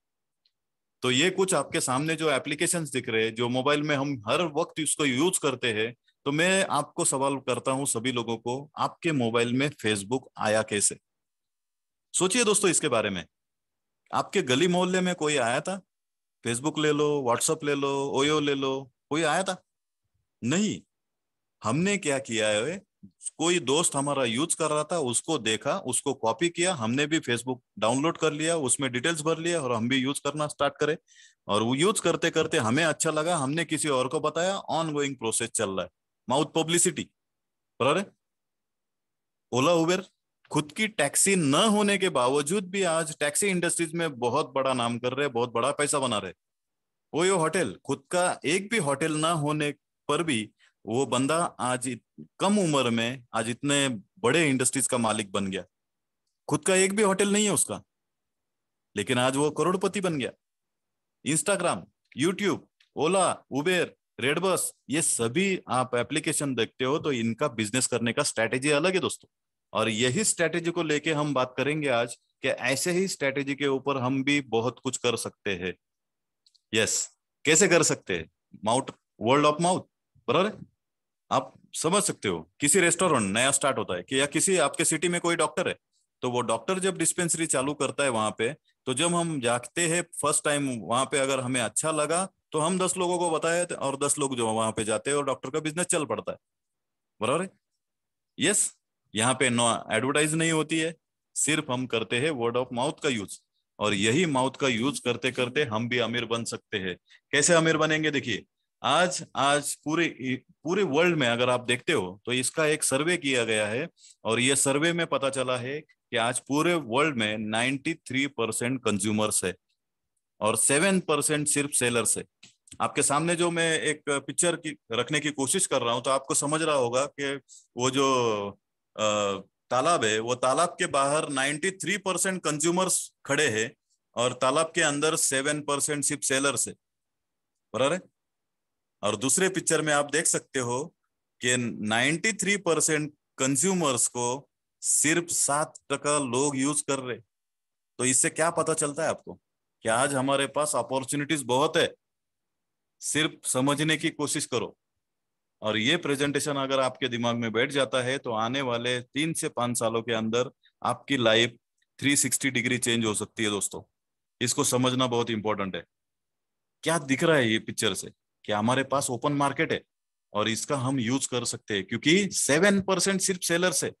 तो ये कुछ आपके सामने जो एप्लीकेशंस दिख रहे हैं, जो मोबाइल में हम हर वक्त इसको यूज करते हैं, तो मैं आपको सवाल करता हूं सभी लोगों को, आपके मोबाइल में फेसबुक आया कैसे? सोचिए दोस्तों इसके बारे में। आपके गली मोहल्ले में कोई आया था? फेसबुक ले लो, व्हाट्सअप ले लो, ओयो ले लो, कोई आया था? नहीं। हमने क्या किया है, कोई दोस्त हमारा यूज कर रहा था, उसको देखा, उसको कॉपी किया, हमने भी फेसबुक डाउनलोड कर लिया, उसमें डिटेल्स भर लिया और हम भी यूज करना स्टार्ट करें। और वो यूज करते करते हमें अच्छा लगा, हमने किसी और को बताया, ऑन गोइंग प्रोसेस चल रहा है, माउथ पब्लिसिटी। बराबर है। ओला उबेर खुद की टैक्सी न होने के बावजूद भी आज टैक्सी इंडस्ट्रीज में बहुत बड़ा नाम कर रहे हैं, बहुत बड़ा पैसा बना रहे। ओयो होटल, खुद का एक भी होटल ना होने पर भी वो बंदा आज कम उम्र में आज इतने बड़े इंडस्ट्रीज का मालिक बन गया। खुद का एक भी होटल नहीं है उसका, लेकिन आज वो करोड़पति बन गया। इंस्टाग्राम, यूट्यूब, ओला, उबेर, रेडबस, ये सभी आप एप्लीकेशन देखते हो तो इनका बिजनेस करने का स्ट्रैटेजी अलग है दोस्तों। और यही स्ट्रैटेजी को लेके हम बात करेंगे आज कि ऐसे ही स्ट्रैटेजी के ऊपर हम भी बहुत कुछ कर सकते हैं। यस। कैसे कर सकते हैं? Mouth, world of mouth. बराबर है। आप समझ सकते हो, किसी रेस्टोरेंट नया स्टार्ट होता है कि या किसी आपके सिटी में कोई डॉक्टर है, तो वो डॉक्टर जब डिस्पेंसरी चालू करता है वहां पे, तो जब हम जाते हैं फर्स्ट टाइम वहां पे, अगर हमें अच्छा लगा तो हम 10 लोगों को बताए और 10 लोग जो वहां पे जाते हैं और डॉक्टर का बिजनेस चल पड़ता है। बराबर है। यस। यहाँ पे नो एडवर्टाइज नहीं होती है, सिर्फ हम करते हैं वर्ड ऑफ माउथ का यूज। और यही माउथ का यूज करते करते हम भी अमीर बन सकते हैं। कैसे अमीर बनेंगे? देखिए, आज आज पूरे पूरे वर्ल्ड में अगर आप देखते हो तो इसका एक सर्वे किया गया है, और ये सर्वे में पता चला है कि आज पूरे वर्ल्ड में 93% कंज्यूमर्स है और 7% सिर्फ सेलर्स है। आपके सामने जो मैं एक पिक्चर की रखने की कोशिश कर रहा हूं, तो आपको समझ रहा होगा कि वो जो तालाब है, वो तालाब के बाहर 93% कंज्यूमर्स खड़े हैं और तालाब के अंदर 7% सिर्फ सेलर्स है। बराबर है। और दूसरे पिक्चर में आप देख सकते हो कि 93% कंज्यूमर्स को सिर्फ 7% लोग यूज कर रहे। तो इससे क्या पता चलता है आपको कि आज हमारे पास अपॉर्चुनिटीज बहुत है, सिर्फ समझने की कोशिश करो। और ये प्रेजेंटेशन अगर आपके दिमाग में बैठ जाता है तो आने वाले 3 से 5 सालों के अंदर आपकी लाइफ 360 डिग्री चेंज हो सकती है दोस्तों। इसको समझना बहुत इंपॉर्टेंट है। क्या दिख रहा है ये पिक्चर से? कि हमारे पास ओपन मार्केट है और इसका हम यूज कर सकते हैं, क्योंकि 7% सिर्फ सेलर्स है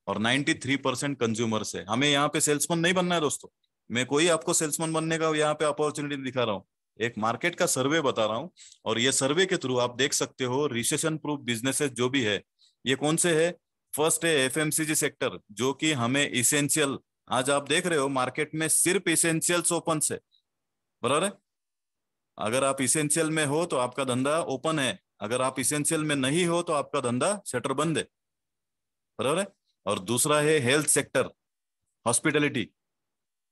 और 93% कंज्यूमर्स है। हमें यहाँ पे सेल्समैन नहीं बनना है दोस्तों। मैं कोई आपको सेल्समैन बनने का यहाँ पे अपॉर्चुनिटी दिखा रहा हूँ, एक मार्केट का सर्वे बता रहा हूँ। और ये सर्वे के थ्रू आप देख सकते हो रिसेशन प्रूफ बिजनेसेस जो भी है, ये कौन से है। फर्स्ट है एफएमसीजी सेक्टर, जो कि हमें इसेंशियल, आज आप देख रहे हो मार्केट में सिर्फ इसेंशियल्स ओपन है। बराबर है। अगर आप इसेंशियल में हो तो आपका धंधा ओपन है, अगर आप इसेंशियल में नहीं हो तो आपका धंधा शटर बंद है। बराबर है। और दूसरा है हेल्थ सेक्टर, हॉस्पिटैलिटी।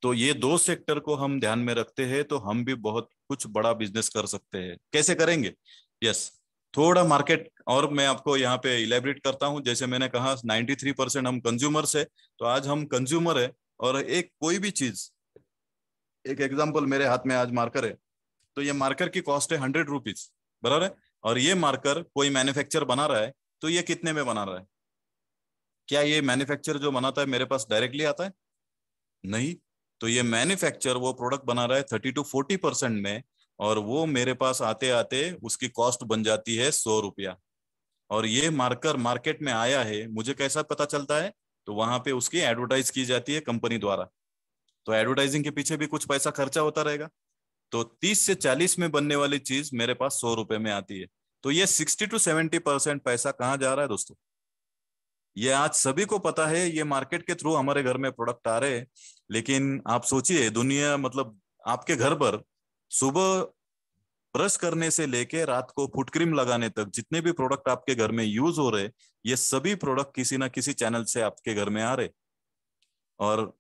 तो ये दो सेक्टर को हम ध्यान में रखते हैं तो हम भी बहुत कुछ बड़ा बिजनेस कर सकते हैं। कैसे करेंगे? यस, थोड़ा मार्केट और मैं आपको यहाँ पे इलेबरेट करता हूँ। जैसे मैंने कहा 93% हम कंज्यूमर्स है, तो आज हम कंज्यूमर है और एक कोई भी चीज, एक एग्जांपल मेरे हाथ में आज मार्कर है, तो ये मार्कर की कॉस्ट है 100 रुपीज। बराबर है। और ये मार्कर कोई मैन्युफैक्चर बना रहा है, तो ये कितने में बना रहा है? क्या ये मैन्युफैक्चर जो बनाता है मेरे पास डायरेक्टली आता है? नहीं। तो ये मैन्युफैक्चर वो प्रोडक्ट बना रहा है 30 to 40% में, और वो मेरे पास आते आते उसकी कॉस्ट बन जाती है 100 रुपया। और ये मार्कर मार्केट में आया है, मुझे कैसा पता चलता है? तो वहां पे उसकी एडवर्टाइज की जाती है कंपनी द्वारा। तो एडवर्टाइजिंग के पीछे भी कुछ पैसा खर्चा होता रहेगा। तो 30 से 40 में बनने वाली चीज मेरे पास 100 रुपए में आती है। तो ये 60 to 70% पैसा कहाँ जा रहा है दोस्तों? ये आज सभी को पता है, ये मार्केट के थ्रू हमारे घर में प्रोडक्ट आ रहे हैं। लेकिन आप सोचिए, दुनिया मतलब आपके घर पर सुबह ब्रश करने से लेके रात को फुट क्रीम लगाने तक जितने भी प्रोडक्ट आपके घर में यूज हो रहे, ये सभी प्रोडक्ट किसी ना किसी चैनल से आपके घर में आ रहे। और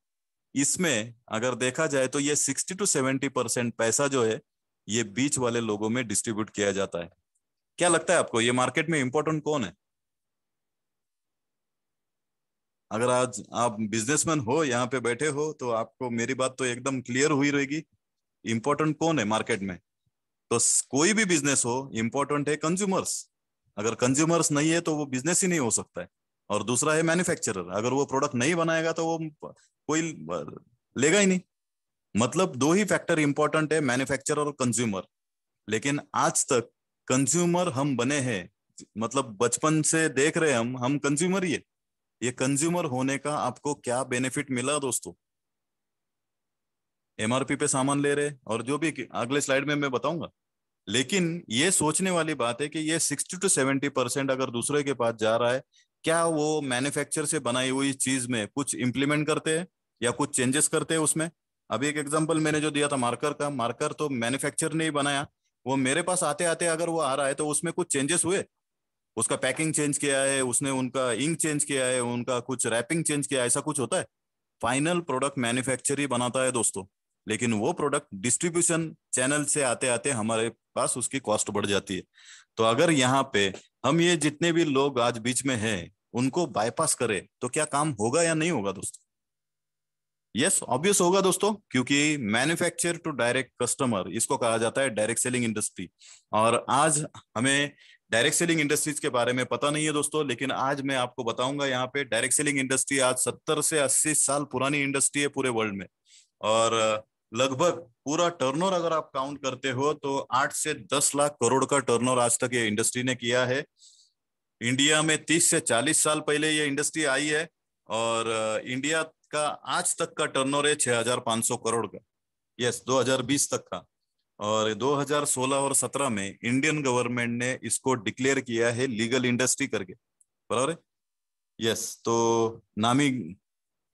इसमें अगर देखा जाए तो ये 60 to 70% पैसा जो है, ये बीच वाले लोगों में डिस्ट्रीब्यूट किया जाता है। क्या लगता है आपको, ये मार्केट में इंपॉर्टेंट कौन है? अगर आज आप बिजनेसमैन हो, यहाँ पे बैठे हो, तो आपको मेरी बात तो एकदम क्लियर हुई रहेगी। इंपॉर्टेंट कौन है मार्केट में? तो कोई भी बिजनेस हो, इंपॉर्टेंट है कंज्यूमर्स। अगर कंज्यूमर्स नहीं है तो वो बिजनेस ही नहीं हो सकता है। और दूसरा है मैन्युफैक्चरर, अगर वो प्रोडक्ट नहीं बनाएगा तो वो कोई लेगा ही नहीं। मतलब दो ही फैक्टर इंपॉर्टेंट है, मैन्युफैक्चरर और कंज्यूमर। लेकिन आज तक कंज्यूमर हम बने हैं, मतलब बचपन से देख रहे हैं हम कंज्यूमर ही है। ये कंज्यूमर होने का आपको क्या बेनिफिट मिला दोस्तों? एमआरपी पे सामान ले रहे, और जो भी अगले स्लाइड में मैं बताऊंगा। लेकिन ये सोचने वाली बात है कि ये 60 to 70% अगर दूसरे के पास जा रहा है, क्या वो मैन्युफैक्चर से बनाई हुई चीज में कुछ इंप्लीमेंट करते हैं या कुछ चेंजेस करते हैं उसमें? अभी एक एग्जांपल मैंने जो दिया था मार्कर का, मार्कर तो मैन्युफैक्चर ने ही बनाया। वो मेरे पास आते आते अगर वो आ रहा है तो उसमें कुछ चेंजेस हुए, उसका पैकिंग चेंज किया है उसने, उनका इंक चेंज किया है, उनका कुछ रैपिंग चेंज किया है, ऐसा कुछ होता है? फाइनल प्रोडक्ट मैन्युफैक्चर ही बनाता है दोस्तों। लेकिन वो प्रोडक्ट डिस्ट्रीब्यूशन चैनल से आते आते हमारे पास उसकी कॉस्ट बढ़ जाती है। तो अगर यहाँ पे हम ये जितने भी लोग आज बीच में हैं उनको बाईपास करें तो क्या काम होगा या नहीं होगा दोस्तों? यस, ऑब्वियस होगा दोस्तों, क्योंकि मैन्युफैक्चर टू डायरेक्ट कस्टमर, इसको कहा जाता है डायरेक्ट सेलिंग इंडस्ट्री। और आज हमें डायरेक्ट सेलिंग इंडस्ट्रीज के बारे में पता नहीं है दोस्तों, लेकिन आज मैं आपको बताऊंगा। यहाँ पे डायरेक्ट सेलिंग इंडस्ट्री आज 70 से 80 साल पुरानी इंडस्ट्री है पूरे वर्ल्ड में। और लगभग पूरा टर्नओवर अगर आप काउंट करते हो तो 8 से 10 लाख करोड़ का टर्नओवर आज तक ये इंडस्ट्री ने किया है। इंडिया में 30 से 40 साल पहले ये इंडस्ट्री आई है और इंडिया का आज तक का टर्नओवर है 6,500 करोड़ का। यस, 2020 तक का। और 2016 और 17 में इंडियन गवर्नमेंट ने इसको डिक्लेयर किया है लीगल इंडस्ट्री करके, बराबर है। यस, तो नामी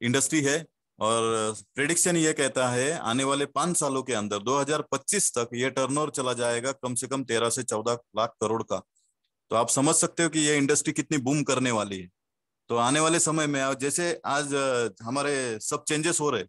इंडस्ट्री है और प्रेडिक्शन ये कहता है आने वाले 5 सालों के अंदर 2025 तक ये टर्नओवर चला जाएगा कम से कम 13 से 14 लाख करोड़ का। तो आप समझ सकते हो कि ये इंडस्ट्री कितनी बूम करने वाली है। तो आने वाले समय में जैसे आज हमारे सब चेंजेस हो रहे,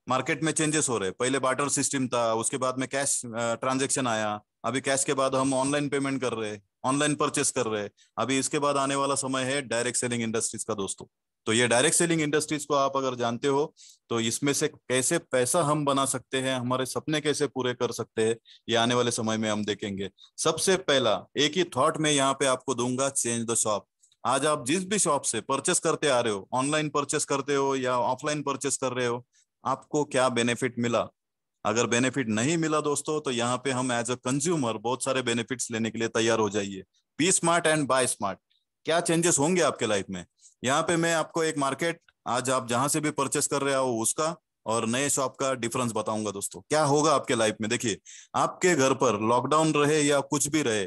मार्केट में चेंजेस हो रहे। पहले बार्टर सिस्टम था, उसके बाद में कैश ट्रांजैक्शन आया, अभी कैश के बाद हम ऑनलाइन पेमेंट कर रहे, ऑनलाइन परचेस कर रहे। अभी इसके बाद आने वाला समय है डायरेक्ट सेलिंग इंडस्ट्रीज का दोस्तों। तो ये डायरेक्ट सेलिंग इंडस्ट्रीज को आप अगर जानते हो तो इसमें से कैसे पैसा हम बना सकते हैं, हमारे सपने कैसे पूरे कर सकते हैं, ये आने वाले समय में हम देखेंगे। सबसे पहला एक ही थॉट में यहाँ पे आपको दूंगा, चेंज द शॉप। आज आप जिस भी शॉप से परचेस करते आ रहे हो, ऑनलाइन परचेस करते हो या ऑफलाइन परचेस कर रहे हो, आपको क्या बेनिफिट मिला। अगर बेनिफिट नहीं मिला दोस्तों तो यहाँ पे हम एज अ कंज्यूमर बहुत सारे बेनिफिट्स लेने के लिए तैयार हो जाइए। Be smart and buy smart. क्या चेंजेस होंगे आपके लाइफ में। यहाँ पे मैं आपको एक मार्केट, आज आप जहां से भी परचेस कर रहे हो उसका और नए शॉप का डिफरेंस बताऊंगा दोस्तों। क्या होगा आपके लाइफ में, देखिए आपके घर पर लॉकडाउन रहे या कुछ भी रहे,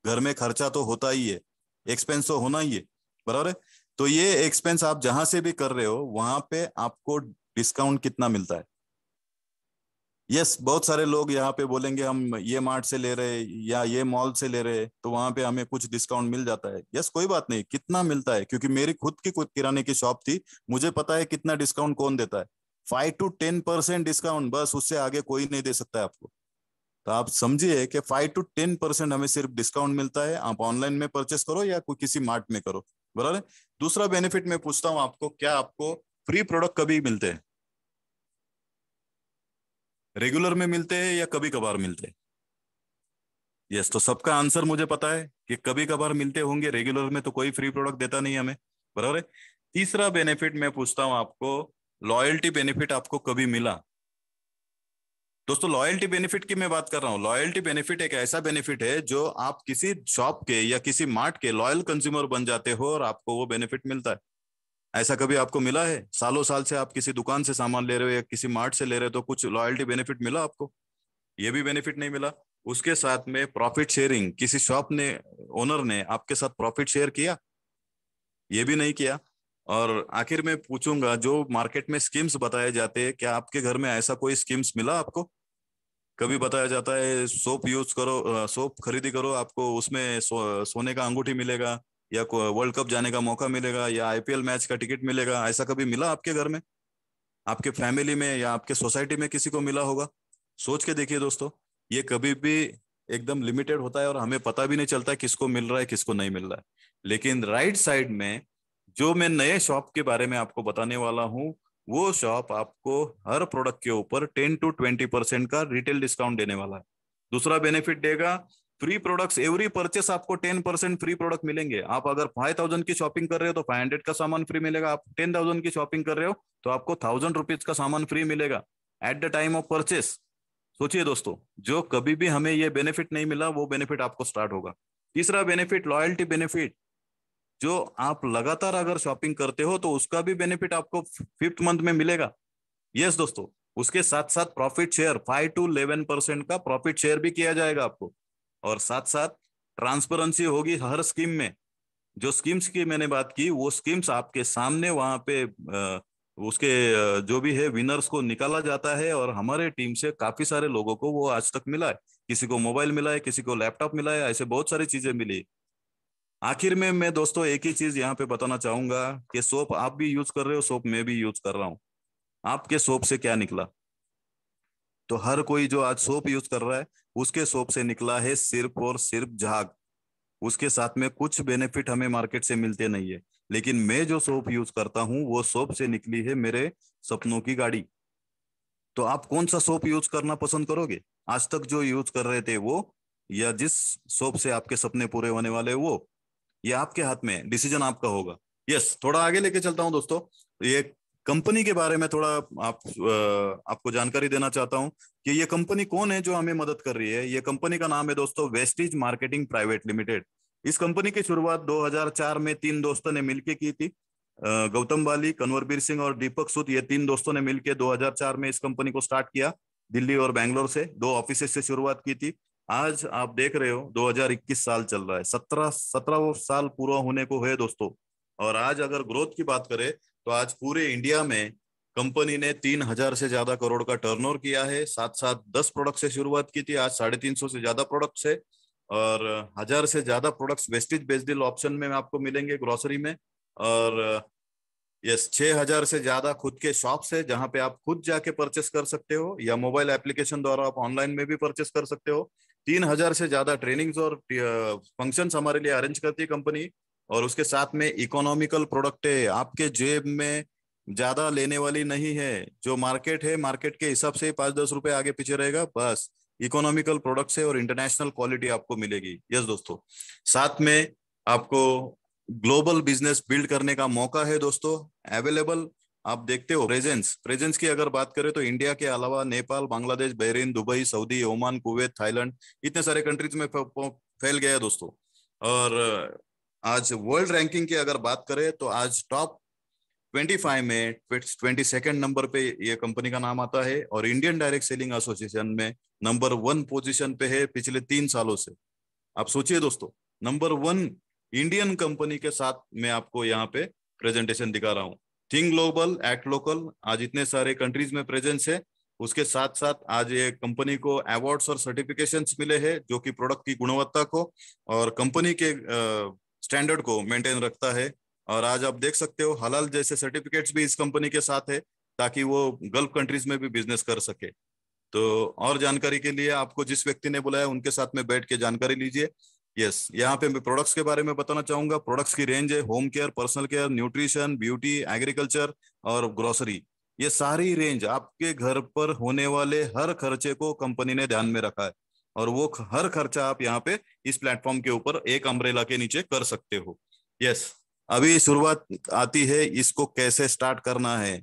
घर में खर्चा तो होता ही है, एक्सपेंस तो होना ही है, बराबर है। तो ये एक्सपेंस आप जहां से भी कर रहे हो वहां पे आपको डिस्काउंट कितना मिलता है। यस, बहुत सारे लोग यहाँ पे बोलेंगे हम ये मार्ट से ले रहे या ये मॉल से ले रहे तो वहां पे हमें कुछ डिस्काउंट मिल जाता है। यस, कोई बात नहीं, कितना मिलता है, क्योंकि मेरी खुद की कुछ किराने की शॉप थी, मुझे पता है कितना डिस्काउंट कौन देता है। 5 to 10% डिस्काउंट, बस उससे आगे कोई नहीं दे सकता है आपको। तो आप समझिए कि 5 to 10% हमें सिर्फ डिस्काउंट मिलता है, आप ऑनलाइन में परचेस करो या कोई किसी मार्ट में करो, बराबर है। दूसरा बेनिफिट मैं पूछता हूँ आपको, क्या आपको फ्री प्रोडक्ट कभी मिलते हैं, रेगुलर में मिलते हैं या कभी कभार मिलते हैं। यस, तो सबका आंसर मुझे पता है कि कभी कभार मिलते होंगे, रेगुलर में तो कोई फ्री प्रोडक्ट देता नहीं हमें, बराबर है। तीसरा बेनिफिट मैं पूछता हूं आपको, लॉयल्टी बेनिफिट आपको कभी मिला। दोस्तों लॉयल्टी बेनिफिट की मैं बात कर रहा हूँ। लॉयल्टी बेनिफिट एक ऐसा बेनिफिट है जो आप किसी शॉप के या किसी मार्ट के लॉयल कंज्यूमर बन जाते हो और आपको वो बेनिफिट मिलता है। ऐसा कभी आपको मिला है, सालों साल से आप किसी दुकान से सामान ले रहे हो या किसी मार्ट से ले रहे हो तो कुछ लॉयल्टी बेनिफिट मिला आपको। ये भी बेनिफिट नहीं मिला। उसके साथ में प्रॉफिट शेयरिंग, किसी शॉप ने, ओनर ने आपके साथ प्रॉफिट शेयर किया, ये भी नहीं किया। और आखिर में पूछूंगा, जो मार्केट में स्कीम्स बताए जाते हैं, क्या आपके घर में ऐसा कोई स्कीम्स मिला आपको। कभी बताया जाता है सोप यूज करो, सोप खरीदी करो, आपको उसमें सोने का अंगूठी मिलेगा या वर्ल्ड कप जाने का मौका मिलेगा या आईपीएल मैच का टिकट मिलेगा, ऐसा कभी मिला आपके घर में, आपके फैमिली में या आपके सोसाइटी में किसी को मिला होगा। सोच के देखिए दोस्तों, ये कभी भी एकदम लिमिटेड होता है और हमें पता भी नहीं चलता है किसको मिल रहा है किसको नहीं मिल रहा है। लेकिन राइट साइड में जो मैं नए शॉप के बारे में आपको बताने वाला हूँ, वो शॉप आपको हर प्रोडक्ट के ऊपर 10 to 20% का रिटेल डिस्काउंट देने वाला है। दूसरा बेनिफिट देगा, फ्री प्रोडक्ट्स, एवरी परचेस आपको 10% फ्री प्रोडक्ट मिलेंगे। आप अगर 5,000 की शॉपिंग कर रहे हो तो 500 का सामान फ्री मिलेगा। आप 10,000 की शॉपिंग कर रहे हो तो आपको 1,000 रुपीज का सामान फ्री मिलेगा at the time of purchase. सोचिए दोस्तों, जो कभी भी हमें ये बेनिफिट नहीं मिला वो बेनिफिट आपको स्टार्ट होगा। तीसरा बेनिफिट लॉयल्टी बेनिफिट, जो आप लगातार अगर शॉपिंग करते हो तो उसका भी बेनिफिट आपको 5th मंथ में मिलेगा। यस दोस्तों, उसके साथ साथ प्रॉफिट शेयर 5 to 11% का प्रॉफिट शेयर भी किया जाएगा आपको। और साथ साथ ट्रांसपेरेंसी होगी हर स्कीम में। जो स्कीम्स की मैंने बात की वो स्कीम्स आपके सामने वहां पे उसके जो भी है विनर्स को निकाला जाता है और हमारे टीम से काफी सारे लोगों को वो आज तक मिला है। किसी को मोबाइल मिला है, किसी को लैपटॉप मिला है, ऐसे बहुत सारी चीजें मिली। आखिर में मैं दोस्तों एक ही चीज यहाँ पे बताना चाहूंगा कि सोप आप भी यूज कर रहे हो, सोप मैं भी यूज कर रहा हूँ। आपके सोप से क्या निकला। तो हर कोई जो आज सोप यूज कर रहा है उसके सोप से निकला है सिर्फ और सिर्फ झाग। उसके साथ में कुछ बेनिफिट हमें मार्केट से मिलते नहीं है। लेकिन मैं जो सोप यूज करता हूं वो सोप से निकली है मेरे सपनों की गाड़ी। तो आप कौन सा सोप यूज करना पसंद करोगे, आज तक जो यूज कर रहे थे वो, या जिस सोप से आपके सपने पूरे होने वाले वो। ये आपके हाथ में, डिसीजन आपका होगा। यस, थोड़ा आगे लेके चलता हूं दोस्तों। ये कंपनी के बारे में थोड़ा आपको जानकारी देना चाहता हूं कि ये कंपनी कौन है जो हमें मदद कर रही है। ये कंपनी का नाम है दोस्तों वेस्टीज मार्केटिंग प्राइवेट लिमिटेड। इस कंपनी की शुरुआत 2004 में तीन दोस्तों ने मिलकर की थी। गौतम बाली, कन्वरबीर सिंह और दीपक सूद, ये तीन दोस्तों ने मिलकर 2004 में इस कंपनी को स्टार्ट किया। दिल्ली और बैंगलोर से दो ऑफिस से शुरुआत की थी। आज आप देख रहे हो 2021 साल चल रहा है, 17 साल पूरा होने को है दोस्तों। और आज अगर ग्रोथ की बात करें तो आज पूरे इंडिया में कंपनी ने 3,000 से ज्यादा करोड़ का टर्नओवर किया है। साथ साथ 10 प्रोडक्ट से शुरुआत की थी, आज 350 से ज्यादा प्रोडक्ट्स है। और 1,000 से ज्यादा प्रोडक्ट्स वेस्टेज बेस्ड ऑप्शन में आपको मिलेंगे ग्रोसरी में। और यस, 6,000 से ज्यादा खुद के शॉप्स है जहां पे आप खुद जाके परचेस कर सकते हो, या मोबाइल एप्लीकेशन द्वारा आप ऑनलाइन में भी परचेस कर सकते हो। 3,000 से ज्यादा ट्रेनिंग्स और फंक्शंस हमारे लिए अरेंज करती है कंपनी। और उसके साथ में इकोनॉमिकल प्रोडक्ट है, आपके जेब में ज्यादा लेने वाली नहीं है। जो मार्केट है, मार्केट के हिसाब से 5-10 रुपए आगे पीछे रहेगा बस। इकोनॉमिकल प्रोडक्ट्स है और इंटरनेशनल क्वालिटी आपको मिलेगी। यस दोस्तों, साथ में आपको ग्लोबल बिजनेस बिल्ड करने का मौका है दोस्तों अवेलेबल। आप देखते हो प्रेजेंस प्रेजेंस की अगर बात करें तो इंडिया के अलावा Nepal, Bangladesh, Bahrain, Dubai, Saudi, Oman, Kuwait, Thailand, इतने सारे कंट्रीज में फैल गया है दोस्तों। और आज वर्ल्ड रैंकिंग की अगर बात करें तो आज टॉप 25 में 22nd नंबर पे ये कंपनी का नाम आता है। और इंडियन डायरेक्ट सेलिंग एसोसिएशन में नंबर 1 पोजीशन पे है पिछले 3 सालों से। आप सोचिए दोस्तों, नंबर 1 इंडियन कंपनी के साथ मैं आपको यहाँ पे प्रेजेंटेशन दिखा रहा हूँ। थिंक ग्लोबल एक्ट लोकल, आज इतने सारे कंट्रीज में प्रेजेंस है। उसके साथ साथ आज ये कंपनी को अवार्ड्स और सर्टिफिकेशंस मिले हैं जो कि प्रोडक्ट की गुणवत्ता को और कंपनी के स्टैंडर्ड को मेंटेन रखता है। और आज आप देख सकते हो हलाल जैसे सर्टिफिकेट्स भी इस कंपनी के साथ है, ताकि वो गल्फ कंट्रीज में भी बिजनेस कर सके। तो और जानकारी के लिए आपको जिस व्यक्ति ने बुलाया उनके साथ में बैठ के जानकारी लीजिए। यस, यहाँ पे मैं प्रोडक्ट्स के बारे में बताना चाहूंगा। प्रोडक्ट्स की रेंज है home care, personal care, nutrition, beauty, agriculture और ग्रोसरी। ये सारी रेंज आपके घर पर होने वाले हर खर्चे को कंपनी ने ध्यान में रखा है। और वो हर खर्चा आप यहाँ पे इस प्लेटफॉर्म के ऊपर एक अम्ब्रेला के नीचे कर सकते हो। यस, अभी शुरुआत आती है, इसको कैसे स्टार्ट करना है।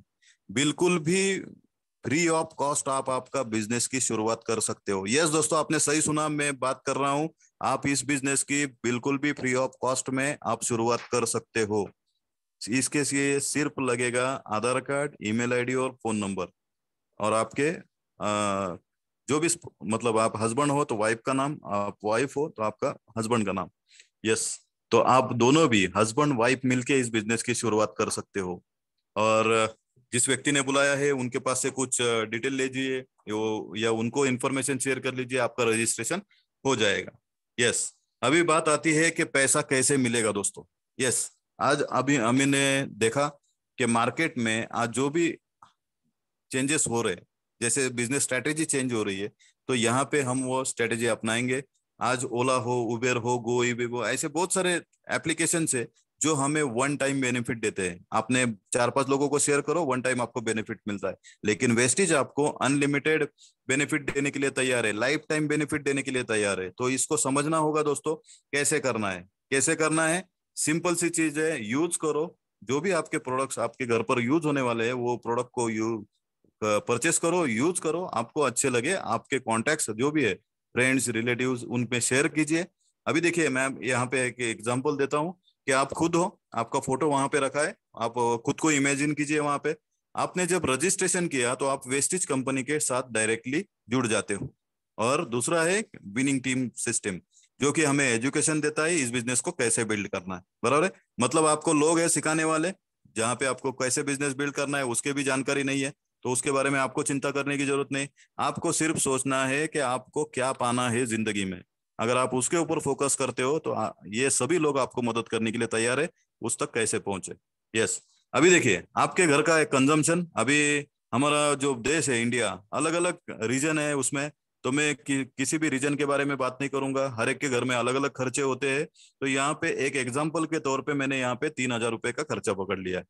बिल्कुल भी फ्री ऑफ कॉस्ट आप आपका बिजनेस की शुरुआत कर सकते हो। यस दोस्तों, आपने सही सुना, मैं बात कर रहा हूं आप इस बिजनेस की बिल्कुल भी फ्री ऑफ कॉस्ट में आप शुरुआत कर सकते हो। इसके लिए सिर्फ लगेगा आधार कार्ड, ईमेल आईडी और फोन नंबर। और आपके जो भी मतलब आप हस्बैंड हो तो वाइफ का नाम, आप वाइफ हो तो आपका हस्बैंड का नाम। यस, तो आप दोनों भी हस्बैंड वाइफ मिलके इस बिजनेस की शुरुआत कर सकते हो। और जिस व्यक्ति ने बुलाया है उनके पास से कुछ डिटेल लीजिए, या उनको इन्फॉर्मेशन शेयर कर लीजिए, आपका रजिस्ट्रेशन हो जाएगा। यस, अभी बात आती है कि पैसा कैसे मिलेगा दोस्तों। यस, आज अभी हमने देखा कि मार्केट में आज जो भी चेंजेस हो रहे हैं, जैसे बिजनेस स्ट्रेटेजी चेंज हो रही है, तो यहाँ पे हम वो स्ट्रेटेजी अपनाएंगे। आज ओला हो, उबेर हो, गो इबीबो, ऐसे बहुत सारे एप्लीकेशन है जो हमें वन टाइम बेनिफिट देते हैं। आपने 4-5 लोगों को शेयर करो, वन टाइम आपको बेनिफिट मिलता है। लेकिन वेस्टीज आपको अनलिमिटेड बेनिफिट देने के लिए तैयार है, लाइफ टाइम बेनिफिट देने के लिए तैयार है। तो इसको समझना होगा दोस्तों, कैसे करना है। कैसे करना है, सिंपल सी चीज है, यूज करो। जो भी आपके प्रोडक्ट्स आपके घर पर यूज होने वाले हैं वो प्रोडक्ट को परचेस करो, यूज करो, आपको अच्छे लगे, आपके कॉन्टेक्ट्स जो भी है, फ्रेंड्स, रिलेटिव्स, उन पे शेयर कीजिए। अभी देखिए, मैं यहाँ पे एक एग्जांपल देता हूँ कि आप खुद हो, आपका फोटो वहां पे रखा है, आप खुद को इमेजिन कीजिए। वहां पे आपने जब रजिस्ट्रेशन किया तो आप वेस्टिज कंपनी के साथ डायरेक्टली जुड़ जाते हो। और दूसरा है विनिंग टीम सिस्टम, जो कि हमें एजुकेशन देता है इस बिजनेस को कैसे बिल्ड करना है। बराबर है, मतलब आपको लोग है सिखाने वाले, जहाँ पे आपको कैसे बिजनेस बिल्ड करना है उसके भी जानकारी नहीं है, तो उसके बारे में आपको चिंता करने की जरूरत नहीं। आपको सिर्फ सोचना है कि आपको क्या पाना है जिंदगी में। अगर आप उसके ऊपर फोकस करते हो तो ये सभी लोग आपको मदद करने के लिए तैयार है, उस तक कैसे पहुंचे। यस, अभी देखिए आपके घर का एक कंजम्पशन, अभी हमारा जो देश है इंडिया, अलग अलग रीजन है उसमें। तो मैं किसी भी रीजन के बारे में बात नहीं करूंगा, हर एक के घर में अलग अलग खर्चे होते हैं। तो यहाँ पे एक एग्जाम्पल के तौर पे मैंने यहाँ पे 3,000 रुपए का खर्चा पकड़ लिया है।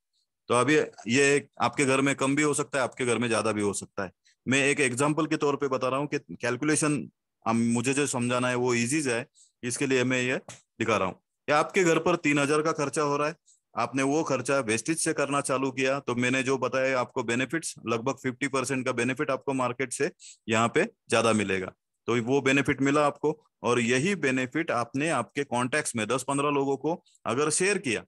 तो अभी ये आपके घर में कम भी हो सकता है, आपके घर में ज्यादा भी हो सकता है। मैं एक एग्जाम्पल के तौर पे बता रहा हूँ कि कैलकुलेशन मुझे जो समझाना है वो इजी है, इसके लिए मैं ये दिखा रहा हूँ कि आपके घर पर 3,000 का खर्चा हो रहा है। आपने वो खर्चा वेस्टेज से करना चालू किया, तो मैंने जो बताया आपको बेनिफिट्स, लगभग 50% का बेनिफिट आपको मार्केट से यहाँ पे ज्यादा मिलेगा। तो वो बेनिफिट मिला आपको, और यही बेनिफिट आपने आपके कॉन्टैक्ट्स में 10-15 लोगों को अगर शेयर किया,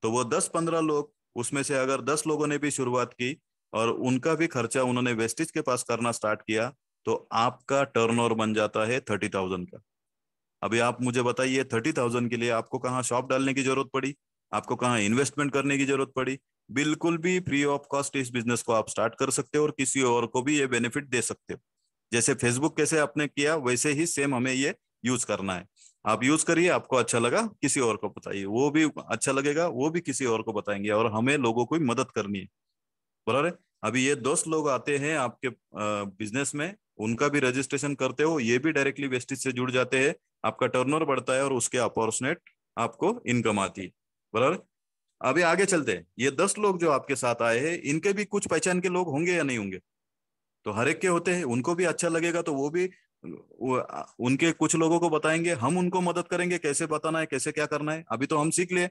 तो वो 10-15 लोग, उसमें से अगर 10 लोगों ने भी शुरुआत की और उनका भी खर्चा उन्होंने वेस्टेज के पास करना स्टार्ट किया, तो आपका टर्नओवर बन जाता है 30,000 का। अभी आप मुझे बताइए, 30,000 के लिए आपको कहाँ शॉप डालने की जरूरत पड़ी, आपको कहाँ इन्वेस्टमेंट करने की जरूरत पड़ी? बिल्कुल भी फ्री ऑफ कॉस्ट इस बिजनेस को आप स्टार्ट कर सकते हो और किसी और को भी ये बेनिफिट दे सकते हो। जैसे फेसबुक कैसे आपने किया, वैसे ही सेम हमें ये यूज करना है। आप यूज करिए, आपको अच्छा लगा किसी और को बताइए, वो भी अच्छा लगेगा, वो भी किसी और को बताएंगे, और हमें लोगों को मदद करनी है। बराबर है। अभी ये 10 लोग आते हैं आपके बिजनेस में, उनका भी रजिस्ट्रेशन करते हो, ये भी डायरेक्टली वेस्टेज से जुड़ जाते हैं, आपका टर्नओवर बढ़ता है और उसके अपोर्शनेट आपको इनकम आती है। बराबर। अभी आगे चलते हैं, ये 10 लोग जो आपके साथ आए हैं, इनके भी कुछ पहचान के लोग होंगे या नहीं होंगे? तो हर एक के होते हैं, उनको भी अच्छा लगेगा तो वो भी उनके कुछ लोगों को बताएंगे, हम उनको मदद करेंगे कैसे बताना है, कैसे क्या करना है। अभी तो हम सीख लिए,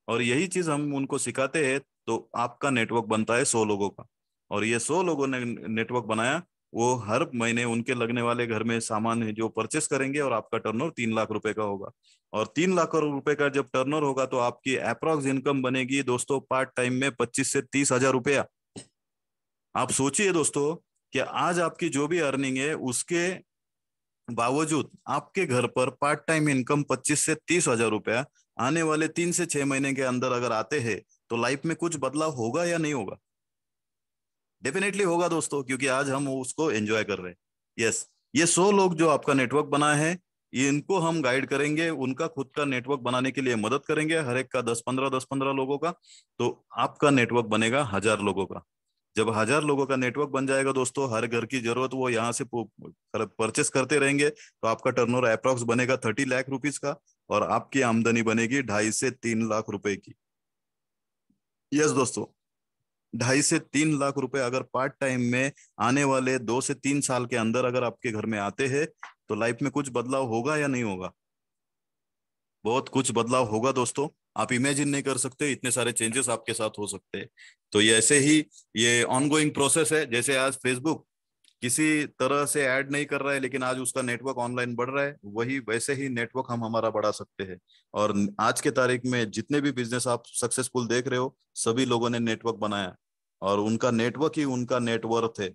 और यही चीज हम उनको सिखाते हैं, तो आपका नेटवर्क बनता है 100 लोगों का। और ये 100 लोगों ने नेटवर्क बनाया, वो हर महीने उनके लगने वाले घर में सामान है जो परचेस करेंगे, और आपका टर्नओवर 3 लाख रुपए का होगा। और 3 लाख रुपए का जब टर्नओवर होगा, तो आपकी अप्रोक्स इनकम बनेगी दोस्तों पार्ट टाइम में 25 से 30 हजार रुपया। आप सोचिए दोस्तों, कि आज आपकी जो भी अर्निंग है, उसके बावजूद आपके घर पर पार्ट टाइम इनकम 25 से 30 हजार रुपया आने वाले 3 से 6 महीने के अंदर अगर आते हैं, तो लाइफ में कुछ बदलाव होगा या नहीं होगा? डेफिनेटली होगा दोस्तों, क्योंकि आज हम उसको एंजॉय कर रहे हैं। यस। ये 100 लोग जो आपका नेटवर्क बना है, ये इनको हम गाइड करेंगे, उनका खुद का नेटवर्क बनाने के लिए मदद करेंगे, हर एक का 10-15 लोगों का। तो आपका नेटवर्क बनेगा 1,000 लोगों का। जब 1,000 लोगों का नेटवर्क बन जाएगा दोस्तों, हर घर की जरूरत वो यहाँ से परचेस करते रहेंगे, तो आपका टर्नओवर अप्रॉक्स बनेगा 30 लाख रुपीज का, और आपकी आमदनी बनेगी 2.5 से 3 लाख रुपए की। यस दोस्तों, 2.5 से 3 लाख रुपए अगर पार्ट टाइम में आने वाले 2 से 3 साल के अंदर अगर आपके घर में आते हैं, तो लाइफ में कुछ बदलाव होगा या नहीं होगा? बहुत कुछ बदलाव होगा दोस्तों। आप इमेजिन नहीं कर सकते, इतने सारे चेंजेस आपके साथ हो सकते हैं। तो ये ऐसे ही, ये ऑनगोइंग प्रोसेस है। जैसे आज फेसबुक किसी तरह से ऐड नहीं कर रहा है, लेकिन आज उसका नेटवर्क ऑनलाइन बढ़ रहा है, वही वैसे ही नेटवर्क हम हमारा बढ़ा सकते हैं। और आज के तारीख में जितने भी बिजनेस आप सक्सेसफुल देख रहे हो, सभी लोगों ने नेटवर्क बनाया, और उनका नेटवर्क ही उनका नेटवर्थ है।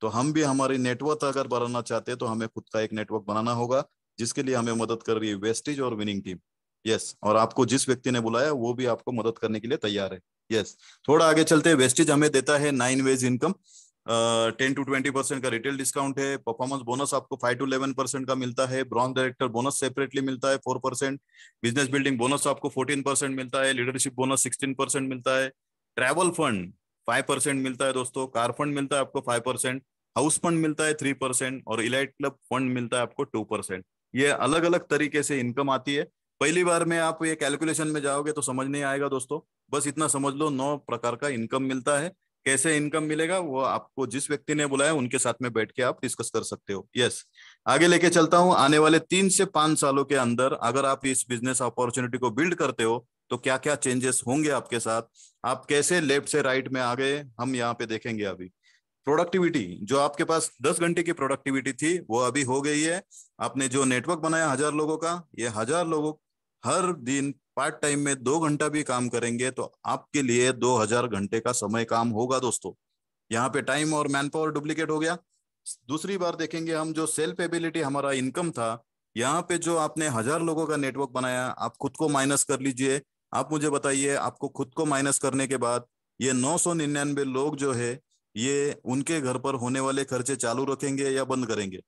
तो हम भी हमारी नेटवर्क अगर बढ़ाना चाहते हैं, तो हमें खुद का एक नेटवर्क बनाना होगा, जिसके लिए हमें मदद कर रही है वेस्टेज और विनिंग टीम। यस। और आपको जिस व्यक्ति ने बुलाया, वो भी आपको मदद करने के लिए तैयार है। यस। थोड़ा आगे चलते हैं। वेस्टेज हमें देता है 9 वेज इनकम। 10 to 20% का रिटेल डिस्काउंट है। परफॉर्मेंस बोनस आपको 5 to 11% का मिलता है। ब्रॉन्ज डायरेक्टर बोनस सेपरेटली मिलता है 4%। बिजनेस बिल्डिंग बोनस आपको 14% मिलता है। लीडरशिप बोनस 16% मिलता है। ट्रैवल फंड 5% मिलता है दोस्तों। कार फंड मिलता है आपको 5%। हाउस फंड मिलता है 3%, और इलाइट क्लब फंड मिलता है आपको 2%। ये अलग अलग तरीके से इनकम आती है। पहली बार में आप ये कैलकुलेशन में जाओगे तो समझ नहीं आएगा दोस्तों। बस इतना समझ लो, 9 प्रकार का इनकम मिलता है। कैसे इनकम मिलेगा, वो आपको जिस व्यक्ति ने बुलाया उनके साथ में बैठ के आप डिस्कस कर सकते हो। यस। आगे लेके चलता हूं। आने वाले 3 से 5 सालों के अंदर अगर आप इस बिजनेस अपॉर्चुनिटी को बिल्ड करते हो, तो क्या क्या चेंजेस होंगे आपके साथ, आप कैसे लेफ्ट से राइट में आ गए, हम यहाँ पे देखेंगे। अभी प्रोडक्टिविटी, जो आपके पास 10 घंटे की प्रोडक्टिविटी थी, वो अभी हो गई है। आपने जो नेटवर्क बनाया 1,000 लोगों का, ये 1,000 लोग हर दिन पार्ट टाइम में 2 घंटा भी काम करेंगे, तो आपके लिए 2,000 घंटे का समय काम होगा दोस्तों। यहाँ पे टाइम और मैन पावर डुप्लीकेट हो गया। दूसरी बार देखेंगे हम, जो सेल्फ एबिलिटी हमारा इनकम था, यहाँ पे जो आपने 1,000 लोगों का नेटवर्क बनाया, आप खुद को माइनस कर लीजिए। आप मुझे बताइए, आपको खुद को माइनस करने के बाद ये 999 लोग जो है, ये उनके घर पर होने वाले खर्चे चालू रखेंगे या बंद करेंगे?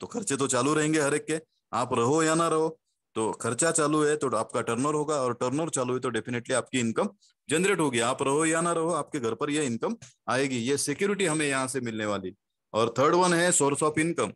तो खर्चे तो चालू रहेंगे हर एक के, आप रहो या ना रहो। तो खर्चा चालू है तो आपका टर्नओवर होगा, और टर्नओवर चालू है तो डेफिनेटली आपकी इनकम जनरेट होगी। आप रहो या ना रहो, आपके घर पर ये इनकम आएगी। ये सिक्योरिटी हमें यहाँ से मिलने वाली। और थर्ड वन है सोर्स ऑफ इनकम।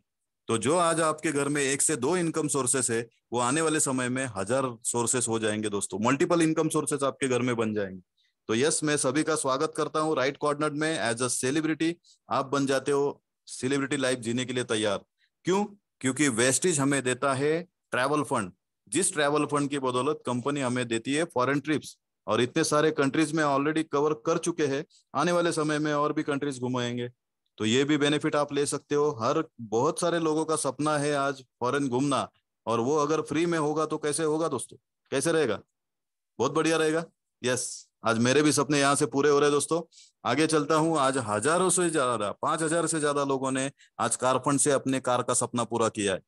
तो जो आज आपके घर में 1 से 2 इनकम सोर्सेस है, वो आने वाले समय में 1,000 सोर्सेस हो जाएंगे दोस्तों। मल्टीपल इनकम सोर्सेस आपके घर में बन जाएंगे। तो यस, मैं सभी का स्वागत करता हूँ राइट कॉर्नर में। एज अ सेलिब्रिटी आप बन जाते हो सेलिब्रिटी लाइफ जीने के लिए तैयार। क्यों? क्योंकि वेस्टेज हमें देता है ट्रैवल फंड। जिस ट्रैवल फंड की बदौलत कंपनी हमें देती है फॉरेन ट्रिप्स, और इतने सारे कंट्रीज में ऑलरेडी कवर कर चुके हैं, आने वाले समय में और भी कंट्रीज घुमाएंगे। तो ये भी बेनिफिट आप ले सकते हो। हर बहुत सारे लोगों का सपना है आज फॉरेन घूमना, और वो अगर फ्री में होगा तो कैसे होगा दोस्तों, कैसे रहेगा? बहुत बढ़िया रहेगा। यस, आज मेरे भी सपने यहाँ से पूरे हो रहे हैं दोस्तों। आगे चलता हूँ। आज हजारों से ज्यादा, 5,000 से ज्यादा लोगों ने आज कार फंड से अपने कार का सपना पूरा किया है।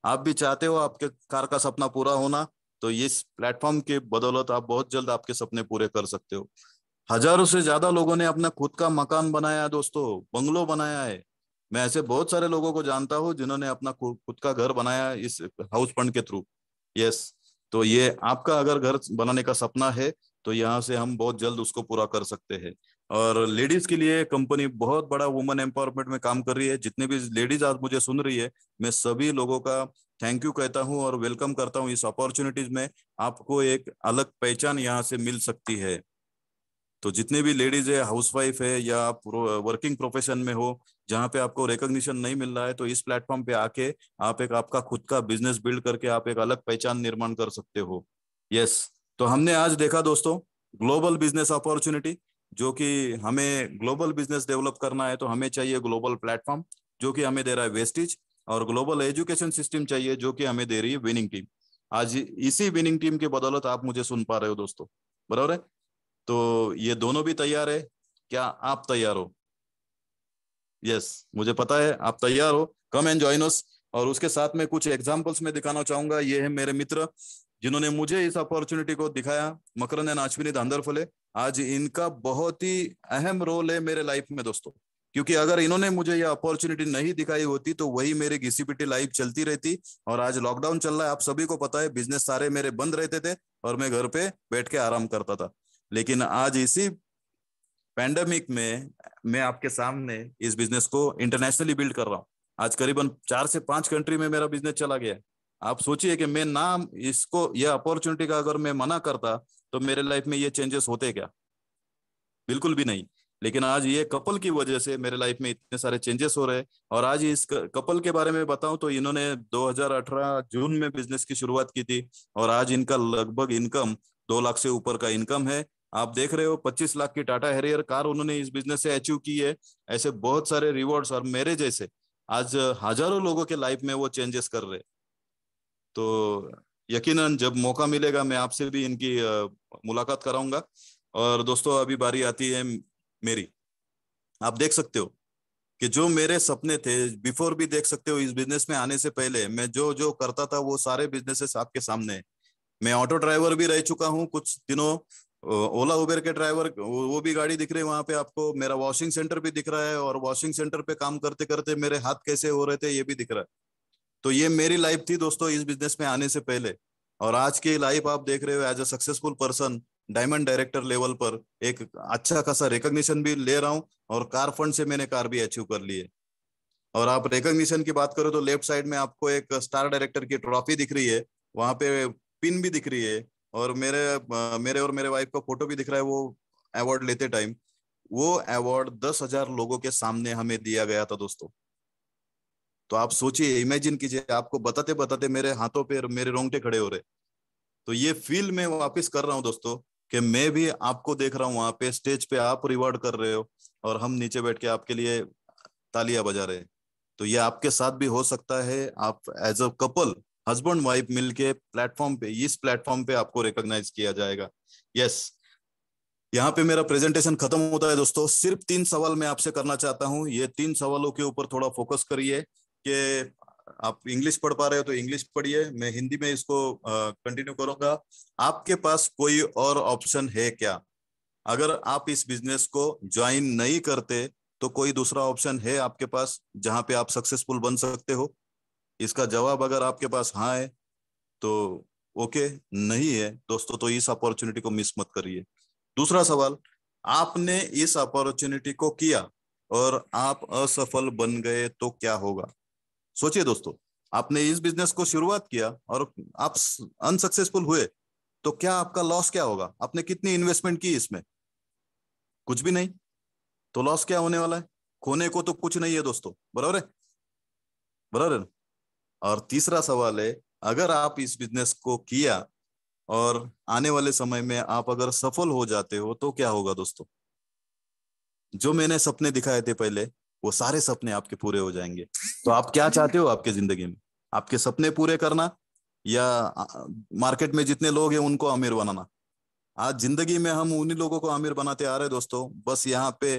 आप भी चाहते हो आपके कार का सपना पूरा होना, तो इस प्लेटफॉर्म के बदौलत आप बहुत जल्द आपके सपने पूरे कर सकते हो। हजारों से ज्यादा लोगों ने अपना खुद का मकान बनाया है दोस्तों, बंगलो बनाया है। मैं ऐसे बहुत सारे लोगों को जानता हूँ जिन्होंने अपना खुद का घर बनाया है इस हाउस फंड के थ्रू। यस, तो ये आपका अगर घर बनाने का सपना है तो यहाँ से हम बहुत जल्द उसको पूरा कर सकते हैं। और लेडीज के लिए कंपनी बहुत बड़ा वुमेन एम्पावरमेंट में काम कर रही है। जितने भी लेडीज आज मुझे सुन रही है, मैं सभी लोगों का थैंक यू कहता हूँ और वेलकम करता हूँ इस अपॉर्चुनिटीज में। आपको एक अलग पहचान यहाँ से मिल सकती है। तो जितने भी लेडीज है, हाउसवाइफ है, या आप वर्किंग प्रोफेशन में हो जहाँ पे आपको रिकॉग्निशन नहीं मिल रहा है, तो इस प्लेटफॉर्म पे आके आप एक आपका खुद का बिजनेस बिल्ड करके आप एक अलग पहचान निर्माण कर सकते हो। यस, तो हमने आज देखा दोस्तों ग्लोबल बिजनेस अपॉर्चुनिटी, जो कि हमें ग्लोबल बिजनेस डेवलप करना है तो हमें चाहिए ग्लोबल प्लेटफॉर्म जो कि हमें दे रहा है वेस्टिज, और ग्लोबल एजुकेशन सिस्टम चाहिए जो कि हमें दे रही है विनिंग टीम। आज इसी विनिंग टीम के बदौलत आप मुझे सुन पा रहे हो दोस्तों, बराबर है? तो ये दोनों भी तैयार है। क्या आप तैयार हो? यस, मुझे पता है आप तैयार हो। Come and join us. और उसके साथ में कुछ एग्जांपल्स में दिखाना चाहूंगा। ये है मेरे मित्र जिन्होंने मुझे इस अपॉर्चुनिटी को दिखाया, मकरंद एंड अश्विनी धांधरफले। आज इनका बहुत ही अहम रोल है मेरे लाइफ में दोस्तों, क्योंकि अगर इन्होंने मुझे ये अपॉर्चुनिटी नहीं दिखाई होती तो वही मेरी घिसी पिटी लाइफ चलती रहती। और आज लॉकडाउन चल रहा है, आप सभी को पता है, बिजनेस सारे मेरे बंद रहते थे और मैं घर पे बैठ के आराम करता था। लेकिन आज इसी पैंडेमिक में मैं आपके सामने इस बिजनेस को इंटरनेशनली बिल्ड कर रहा हूँ। आज करीबन 4 से 5 कंट्री में मेरा बिजनेस चला गया है। आप सोचिए कि मैं नाम इसको, ये अपॉर्चुनिटी का अगर मैं मना करता तो मेरे लाइफ में ये चेंजेस होते क्या? बिल्कुल भी नहीं। लेकिन आज ये कपल की वजह से मेरे लाइफ में इतने सारे चेंजेस हो रहे हैं। और आज इस कपल के बारे में बताऊं तो इन्होंने 2018 जून में बिजनेस की शुरुआत की थी, और आज इनका लगभग इनकम 2 लाख से ऊपर का इनकम है। आप देख रहे हो 25 लाख की टाटा हैरियर कार उन्होंने इस बिजनेस से अचीव की है। ऐसे बहुत सारे रिवॉर्ड्स, और मेरे जैसे आज हजारों लोगों के लाइफ में वो चेंजेस कर रहे हैं। तो यकीनन जब मौका मिलेगा मैं आपसे भी इनकी मुलाकात कराऊंगा। और दोस्तों अभी बारी आती है मेरी। आप देख सकते हो कि जो मेरे सपने थे, बिफोर भी देख सकते हो, इस बिजनेस में आने से पहले मैं जो जो करता था वो सारे बिजनेसेस आपके सामने है। मैं ऑटो ड्राइवर भी रह चुका हूँ कुछ दिनों, ओला उबेर के ड्राइवर, वो भी गाड़ी दिख रही है वहां पे आपको। मेरा वॉशिंग सेंटर भी दिख रहा है, और वॉशिंग सेंटर पे काम करते करते मेरे हाथ कैसे हो रहे थे ये भी दिख रहा है। तो ये मेरी लाइफ थी दोस्तों इस बिजनेस में आने से पहले। और आज की लाइफ आप देख रहे हो as a successful person, diamond director level पर एक अच्छा खासा रिकॉग्निशन भी ले रहा हूँ। और कार फंड से मैंने कार भी अचीव कर ली है। और आप रिकॉग्निशन की बात करो तो लेफ्ट साइड में आपको एक स्टार डायरेक्टर की ट्रॉफी दिख रही है, वहां पे पिन भी दिख रही है, और मेरे और मेरे वाइफ का फोटो भी दिख रहा है वो अवार्ड लेते टाइम। वो अवार्ड 10,000 लोगों के सामने हमें दिया गया था दोस्तों। तो आप सोचिए, इमेजिन कीजिए, आपको बताते बताते मेरे हाथों पे मेरे रोंगटे खड़े हो रहे। तो ये फील मैं वापस कर रहा हूँ दोस्तों, कि मैं भी आपको देख रहा हूँ वहां पे स्टेज पे, आप रिवॉर्ड कर रहे हो और हम नीचे बैठ के आपके लिए तालियां बजा रहे हैं। तो ये आपके साथ भी हो सकता है। आप as a couple, husband wife मिलके प्लेटफॉर्म पे, इस प्लेटफॉर्म पे आपको रिकॉग्नाइज किया जाएगा। यस, यहाँ पे मेरा प्रेजेंटेशन खत्म होता है दोस्तों। सिर्फ 3 सवाल मैं आपसे करना चाहता हूँ। ये 3 सवालों के ऊपर थोड़ा फोकस करिए। कि आप इंग्लिश पढ़ पा रहे हो तो इंग्लिश पढ़िए, मैं हिंदी में इसको कंटिन्यू करूंगा। आपके पास कोई और ऑप्शन है क्या? अगर आप इस बिजनेस को ज्वाइन नहीं करते तो कोई दूसरा ऑप्शन है आपके पास जहां पे आप सक्सेसफुल बन सकते हो? इसका जवाब अगर आपके पास हाँ है तो ओके, नहीं है दोस्तों तो इस अपॉर्चुनिटी को मिस मत करिए। दूसरा सवाल, आपने इस अपॉर्चुनिटी को किया और आप असफल बन गए तो क्या होगा? सोचिए दोस्तों, आपने इस बिजनेस को शुरुआत किया और आप अनसक्सेसफुल हुए तो क्या आपका लॉस क्या होगा? आपने कितनी इन्वेस्टमेंट की इसमें? कुछ भी नहीं। तो लॉस क्या होने वाला है? खोने को तो कुछ नहीं है दोस्तों, बराबर है? बराबर है। और तीसरा सवाल है, अगर आप इस बिजनेस को किया और आने वाले समय में आप अगर सफल हो जाते हो तो क्या होगा दोस्तों? जो मैंने सपने दिखाए थे पहले, वो सारे सपने आपके पूरे हो जाएंगे। तो आप क्या चाहते हो आपके जिंदगी में? आपके सपने पूरे करना या मार्केट में जितने लोग हैं उनको अमीर बनाना? आज जिंदगी में हम उन्हीं लोगों को अमीर बनाते आ रहे हैं दोस्तों। बस यहाँ पे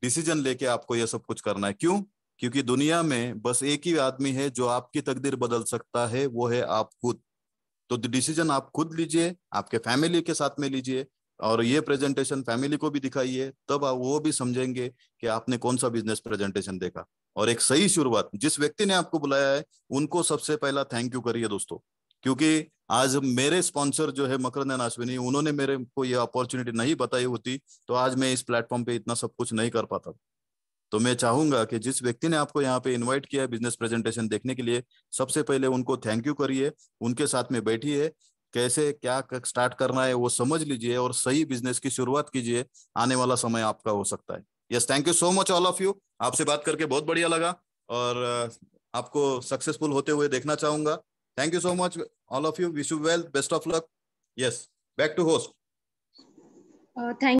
डिसीजन लेके आपको ये सब कुछ करना है। क्यों? क्योंकि दुनिया में बस एक ही आदमी है जो आपकी तकदीर बदल सकता है, वो है आप खुद। तो डिसीजन आप खुद लीजिए, आपके फैमिली के साथ में लीजिए, और ये प्रेजेंटेशन फैमिली को भी दिखाइए, तब वो भी समझेंगे कि आपने कौन सा बिजनेस प्रेजेंटेशन देखा। और एक सही शुरुआत, जिस व्यक्ति ने आपको बुलाया है उनको सबसे पहला थैंक यू करिए दोस्तों। क्योंकि आज मेरे स्पॉन्सर जो है मकरंदन अश्विनी, उन्होंने मेरे को ये अपॉर्चुनिटी नहीं बताई होती तो आज मैं इस प्लेटफॉर्म पे इतना सब कुछ नहीं कर पाता। तो मैं चाहूंगा कि जिस व्यक्ति ने आपको यहाँ पे इनवाइट किया है बिजनेस प्रेजेंटेशन देखने के लिए, सबसे पहले उनको थैंक यू करिए, उनके साथ में बैठिए, कैसे क्या स्टार्ट करना है वो समझ लीजिए और सही बिजनेस की शुरुआत कीजिए। आने वाला समय आपका हो सकता है। Yes, thank you so much all of you. आपसे बात करके बहुत बढ़िया लगा और आपको सक्सेसफुल होते हुए देखना चाहूंगा। Thank you so much all of you, wish you well, best of luck. Yes, back to host. Thank